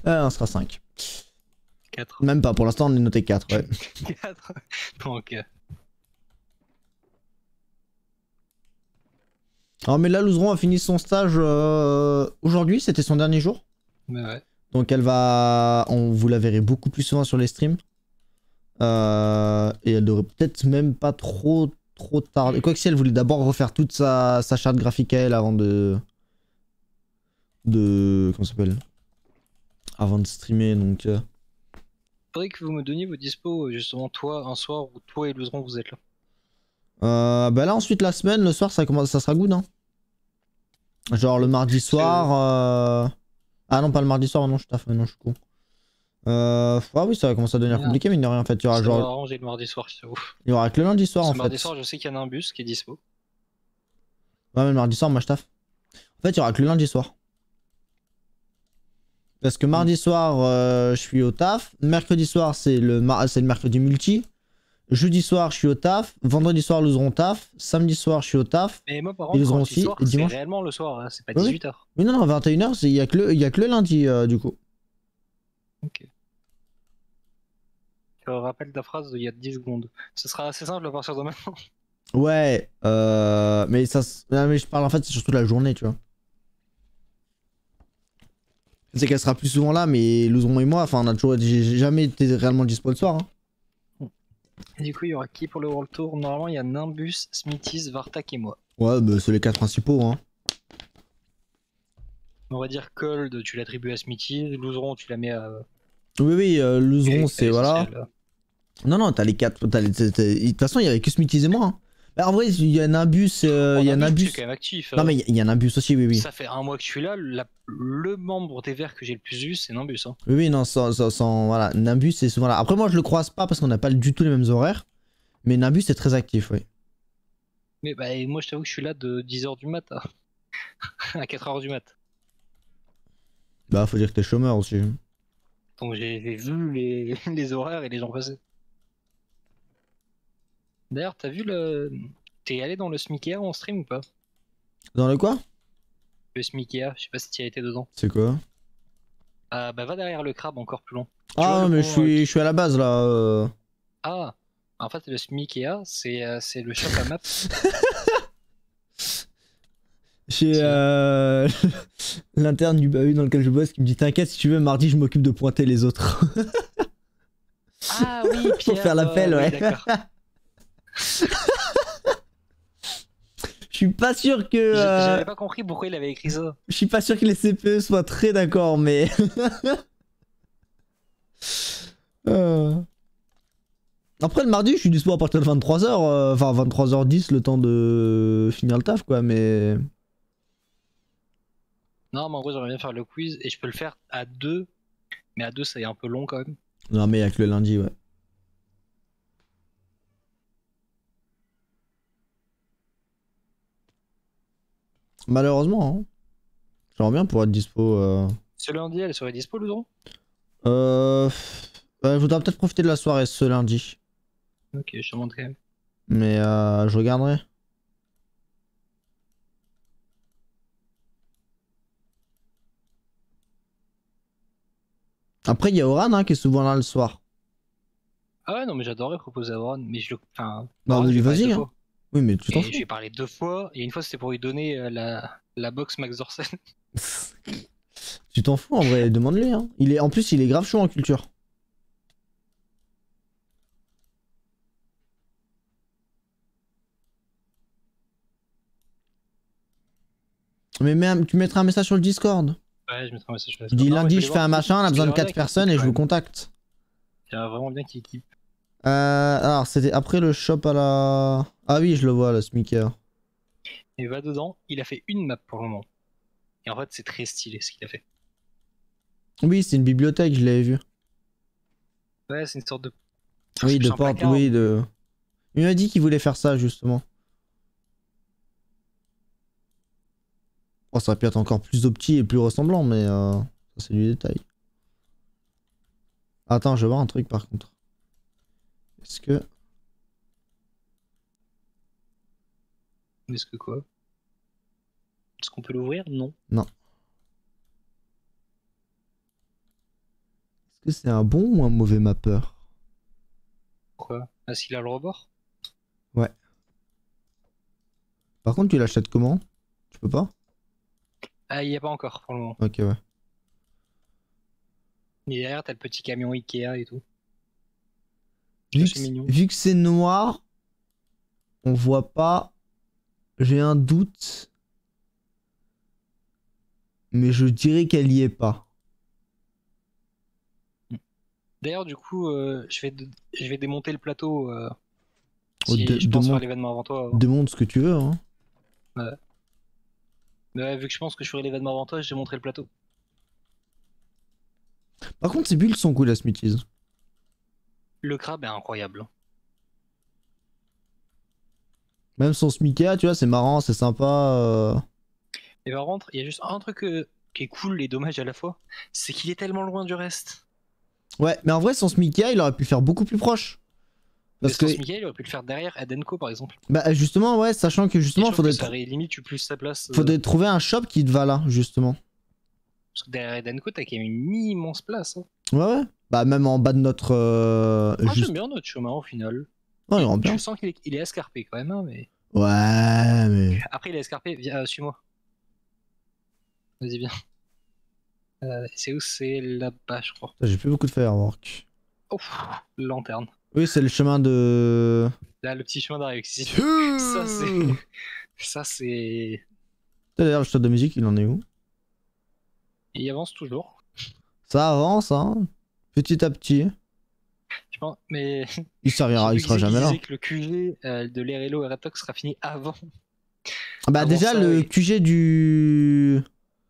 [SPEAKER 2] Ah, on sera 5.
[SPEAKER 1] 4.
[SPEAKER 2] Même pas, pour l'instant on est noté 4, ouais.
[SPEAKER 1] 4. Donc,
[SPEAKER 2] Alors mais là, Louzron a fini son stage aujourd'hui, c'était son dernier jour.
[SPEAKER 1] mais ouais.
[SPEAKER 2] Donc elle va... vous la verrez beaucoup plus souvent sur les streams. Et elle devrait peut-être même pas trop tarder. Quoique si elle voulait d'abord refaire toute sa charte graphique à elle avant de... Comment ça s'appelle? Avant de streamer, donc...
[SPEAKER 1] Faudrait que vous me donniez vos dispos, justement, toi, un soir où toi et Louzron vous êtes là.
[SPEAKER 2] Bah là ensuite la semaine, le soir ça sera good hein. Genre le mardi soir... Ah non pas le mardi soir, non je taffe, non je suis con. Ah oui ça va commencer à devenir compliqué mine de rien en fait. Il y aura genre...
[SPEAKER 1] arranger le mardi soir, je t'avoue.
[SPEAKER 2] Il y aura que le lundi soir en fait.
[SPEAKER 1] Le mardi soir je sais qu'il y en a un bus qui est dispo.
[SPEAKER 2] Ouais mais le mardi soir moi je taffe. En fait il y aura que le lundi soir. Parce que mardi soir je suis au taf. Mercredi soir c'est le mercredi multi. Jeudi soir je suis au taf, vendredi soir Louzron taf, samedi soir je suis au taf.
[SPEAKER 1] Mais moi par
[SPEAKER 2] Ils
[SPEAKER 1] contre,
[SPEAKER 2] auront
[SPEAKER 1] quand
[SPEAKER 2] aussi,
[SPEAKER 1] soir,
[SPEAKER 2] et
[SPEAKER 1] c'est
[SPEAKER 2] dimanche.
[SPEAKER 1] réellement le soir, hein, c'est pas
[SPEAKER 2] Oui,
[SPEAKER 1] 18h.
[SPEAKER 2] Mais non, 21h, il y a que le lundi du coup.
[SPEAKER 1] Ok. Je rappelle ta phrase d'il y a 10 secondes. Ce sera assez simple à partir de maintenant.
[SPEAKER 2] Ouais, mais ça, mais je parle en fait c'est surtout de la journée, tu vois. C'est qu'elle sera plus souvent là, mais Louzron et moi, enfin on a toujours, j'ai jamais été réellement dispo le soir. Hein.
[SPEAKER 1] Et du coup, il y aura qui pour le World Tour? Normalement, il y a Nimbus, Smithies, Vartak et moi.
[SPEAKER 2] Ouais, bah c'est les 4 principaux. Hein.
[SPEAKER 1] On va dire Cold, tu l'attribues à Smithies, Louzron, tu la mets à.
[SPEAKER 2] Oui, Louzron, c'est voilà.
[SPEAKER 1] Essentiel.
[SPEAKER 2] Non, non, t'as les 4. De toute façon, il y avait que Smithies et moi. Hein. Bah, en vrai, il y a Nimbus. Il y a
[SPEAKER 1] Nimbus,
[SPEAKER 2] Nimbus.
[SPEAKER 1] c'est quand même actif.
[SPEAKER 2] Non, mais il y a Nimbus aussi, oui, oui.
[SPEAKER 1] Ça fait un mois que je suis là. Le membre des Verts que j'ai le plus vu, c'est Nimbus. Hein.
[SPEAKER 2] Oui, oui, non, voilà. Nimbus, c'est souvent là. Après, moi, je le croise pas parce qu'on n'a pas du tout les mêmes horaires. Mais Nimbus est très actif, oui.
[SPEAKER 1] Mais bah, moi, je t'avoue que je suis là de 10h du mat à 4h du mat.
[SPEAKER 2] Bah, faut dire que t'es chômeur aussi.
[SPEAKER 1] Donc j'ai vu les horaires et les gens passaient. D'ailleurs, t'as vu le. T'es allé dans le Smikea en stream ou pas?
[SPEAKER 2] Dans le quoi?
[SPEAKER 1] Le Smikea, je sais pas si t'y as été dedans.
[SPEAKER 2] C'est quoi?
[SPEAKER 1] Bah va derrière le crabe encore plus loin. Tu
[SPEAKER 2] Ah,
[SPEAKER 1] vois, le
[SPEAKER 2] mais
[SPEAKER 1] pont,
[SPEAKER 2] je suis à la base là.
[SPEAKER 1] Ah, en fait le Smikea, c'est le shop à map.
[SPEAKER 2] Chez l'interne du bahut dans lequel je bosse qui me dit t'inquiète si tu veux mardi je m'occupe de pointer les autres.
[SPEAKER 1] Ah oui, Pierre.
[SPEAKER 2] Pour faire l'appel, ouais.
[SPEAKER 1] Oui, d'accord.
[SPEAKER 2] Je suis pas sûr que.
[SPEAKER 1] J'avais pas compris pourquoi il avait écrit ça.
[SPEAKER 2] Je suis pas sûr que les CPE soient très d'accord, mais. Après le mardi, je suis dispo à partir de 23h, enfin 23h10, le temps de finir le taf, quoi, mais.
[SPEAKER 1] Non, mais en gros, j'aimerais bien faire le quiz et je peux le faire à 2. Mais à 2, ça est un peu long quand même.
[SPEAKER 2] Non, mais avec le lundi, ouais. Malheureusement, hein. J'aimerais bien pouvoir être dispo.
[SPEAKER 1] Ce lundi, elle serait dispo, le don?
[SPEAKER 2] Je voudrais peut-être profiter de la soirée ce lundi.
[SPEAKER 1] Ok, je te montre quand même.
[SPEAKER 2] Mais je regarderai. Après, il y a Oran hein, qui est souvent là le soir.
[SPEAKER 1] Ah ouais, non, mais j'adorerais proposer à Warren, mais je le. Enfin.
[SPEAKER 2] Bah,
[SPEAKER 1] Warren, je lui ai parlé
[SPEAKER 2] vas-y.
[SPEAKER 1] deux
[SPEAKER 2] Hein.
[SPEAKER 1] fois.
[SPEAKER 2] Oui, mais tu t'en
[SPEAKER 1] Et
[SPEAKER 2] fous.
[SPEAKER 1] je lui ai parlé 2 fois, et une fois c'était pour lui donner la box Max Dorsen.
[SPEAKER 2] Tu t'en fous en vrai, demande-lui. Hein. En plus, il est grave chaud en culture. Mais tu mettras un message sur le Discord.
[SPEAKER 1] Ouais, je mettrai un message sur la
[SPEAKER 2] Tu dis
[SPEAKER 1] Non, mais
[SPEAKER 2] lundi,
[SPEAKER 1] vais
[SPEAKER 2] je
[SPEAKER 1] les
[SPEAKER 2] fais un
[SPEAKER 1] voir,
[SPEAKER 2] machin, on a
[SPEAKER 1] parce que
[SPEAKER 2] besoin de
[SPEAKER 1] j'aimerais
[SPEAKER 2] 4
[SPEAKER 1] bien
[SPEAKER 2] personnes
[SPEAKER 1] qu'il
[SPEAKER 2] et je
[SPEAKER 1] équipe,
[SPEAKER 2] vous
[SPEAKER 1] quand même.
[SPEAKER 2] contacte.
[SPEAKER 1] J'aimerais vraiment bien qu'il équipe.
[SPEAKER 2] Alors, c'était après le shop à la. Ah oui, je le vois, le Smicker.
[SPEAKER 1] Et va dedans, il a fait une map pour le moment. Et en fait, c'est très stylé ce qu'il a fait.
[SPEAKER 2] Oui, c'est une bibliothèque, je l'avais vu.
[SPEAKER 1] Ouais, c'est une sorte de.
[SPEAKER 2] Oui,
[SPEAKER 1] C'est
[SPEAKER 2] de
[SPEAKER 1] plus un
[SPEAKER 2] porte,
[SPEAKER 1] placard,
[SPEAKER 2] oui,
[SPEAKER 1] mais-
[SPEAKER 2] de. Il m'a dit qu'il voulait faire ça, justement. Oh, ça aurait pu être encore plus opti et plus ressemblant, mais ça, c'est du détail. Attends, je vais voir un truc par contre. Est-ce que.
[SPEAKER 1] Est-ce que quoi? Est-ce qu'on peut l'ouvrir? Non.
[SPEAKER 2] Est-ce que c'est un bon ou un mauvais mappeur?
[SPEAKER 1] Quoi? Ah, s'il a le rebord?
[SPEAKER 2] Ouais. Par contre, tu l'achètes comment? Tu peux pas?
[SPEAKER 1] Ah, il n'y a pas encore pour le moment.
[SPEAKER 2] Ok, ouais.
[SPEAKER 1] Et derrière, t'as le petit camion Ikea et tout.
[SPEAKER 2] Vu
[SPEAKER 1] C'est mignon.
[SPEAKER 2] vu que c'est noir, on voit pas. J'ai un doute. Mais je dirais qu'elle y est pas.
[SPEAKER 1] D'ailleurs, du coup, je vais démonter le plateau.
[SPEAKER 2] Oh,
[SPEAKER 1] Si je pense faire l'événement avant toi.
[SPEAKER 2] Demande ce que tu veux, hein.
[SPEAKER 1] Ouais. Mais ouais, vu que je pense que je ferai l'événement avant toi, je démonterai le plateau.
[SPEAKER 2] Par contre, ces bulles sont cool à Smithies.
[SPEAKER 1] Le crabe est incroyable.
[SPEAKER 2] Même son Smika, tu vois, c'est marrant, c'est sympa.
[SPEAKER 1] Et par contre, il y a juste un truc qui est cool et dommage à la fois, c'est qu'il est tellement loin du reste.
[SPEAKER 2] Ouais, mais en vrai, son Smika, il aurait pu le faire beaucoup plus proche. Parce que.
[SPEAKER 1] Michael, il aurait pu le faire derrière Edenco par exemple.
[SPEAKER 2] Bah, justement, ouais, sachant que justement,
[SPEAKER 1] faudrait. Ça limite plus sa place.
[SPEAKER 2] Faudrait trouver un shop qui te va là, justement.
[SPEAKER 1] Parce que derrière Edenco, t'as quand même une immense place. Hein.
[SPEAKER 2] Ouais. Bah, même en bas de notre.
[SPEAKER 1] Moi, j'aime bien notre chemin au final.
[SPEAKER 2] Ouais, il bien.
[SPEAKER 1] Je sens qu'il est escarpé quand même, hein, mais.
[SPEAKER 2] Ouais, mais.
[SPEAKER 1] Après, il est escarpé. Viens, suis-moi. Vas-y, viens. C'est où? C'est là-bas, je crois.
[SPEAKER 2] J'ai plus beaucoup de firework.
[SPEAKER 1] Oh, lanterne.
[SPEAKER 2] Oui, c'est le chemin de.
[SPEAKER 1] Là, le petit chemin d'arrivée. Ça, c'est.
[SPEAKER 2] D'ailleurs, le stade de musique, il en est où?
[SPEAKER 1] Il avance toujours.
[SPEAKER 2] Ça avance, hein. Petit à petit.
[SPEAKER 1] Je pense, mais
[SPEAKER 2] Il servira, il sera jamais là.
[SPEAKER 1] disait que le QG de l'Erelo et Retox sera fini avant
[SPEAKER 2] Bah
[SPEAKER 1] avant
[SPEAKER 2] déjà
[SPEAKER 1] ça,
[SPEAKER 2] le
[SPEAKER 1] oui.
[SPEAKER 2] QG du...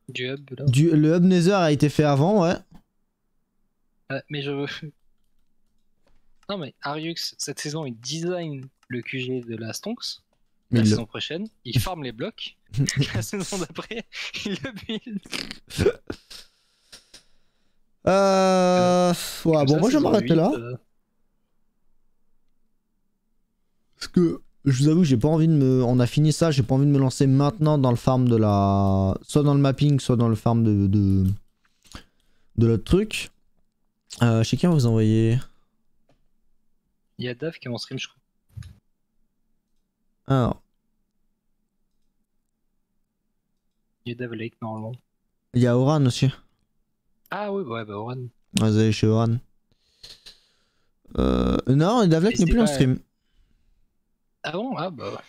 [SPEAKER 1] du hub là.
[SPEAKER 2] Le hub Nether a été fait avant, ouais.
[SPEAKER 1] Mais je veux. Non mais Ariux, cette saison, il design le QG de la Stonks.
[SPEAKER 2] Mais
[SPEAKER 1] La
[SPEAKER 2] il le-
[SPEAKER 1] saison prochaine, il farm les blocs. La saison d'après, il le build.
[SPEAKER 2] Ouais,
[SPEAKER 1] Comme
[SPEAKER 2] bon,
[SPEAKER 1] ça,
[SPEAKER 2] moi je vais
[SPEAKER 1] saison
[SPEAKER 2] m'arrêter
[SPEAKER 1] 8,
[SPEAKER 2] là. Parce que je vous avoue, j'ai pas envie de me. On a fini ça, j'ai pas envie de me lancer maintenant dans le farm de la. Soit dans le mapping, soit dans le farm de l'autre truc. Chez qui on va vous envoyer?
[SPEAKER 1] Il y a Dave qui est en stream, je crois.
[SPEAKER 2] Alors,
[SPEAKER 1] Il y a Dave Lake normalement.
[SPEAKER 2] il y a Oran aussi.
[SPEAKER 1] Ah oui, ouais, bah Oran.
[SPEAKER 2] Ouais, vous allez chez Oran. Non, Davlek n'est
[SPEAKER 1] N'hésitez
[SPEAKER 2] plus en
[SPEAKER 1] pas à-
[SPEAKER 2] stream.
[SPEAKER 1] Ah bon? Ah bah.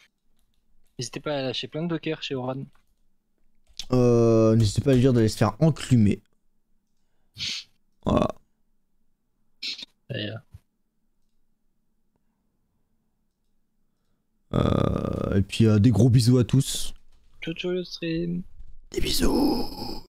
[SPEAKER 1] N'hésitez pas à lâcher plein de dockers chez Oran.
[SPEAKER 2] N'hésitez pas à lui dire d'aller se faire enclumer. Voilà.
[SPEAKER 1] Et,
[SPEAKER 2] Et puis des gros bisous à tous.
[SPEAKER 1] ciao ciao le stream.
[SPEAKER 2] Des bisous.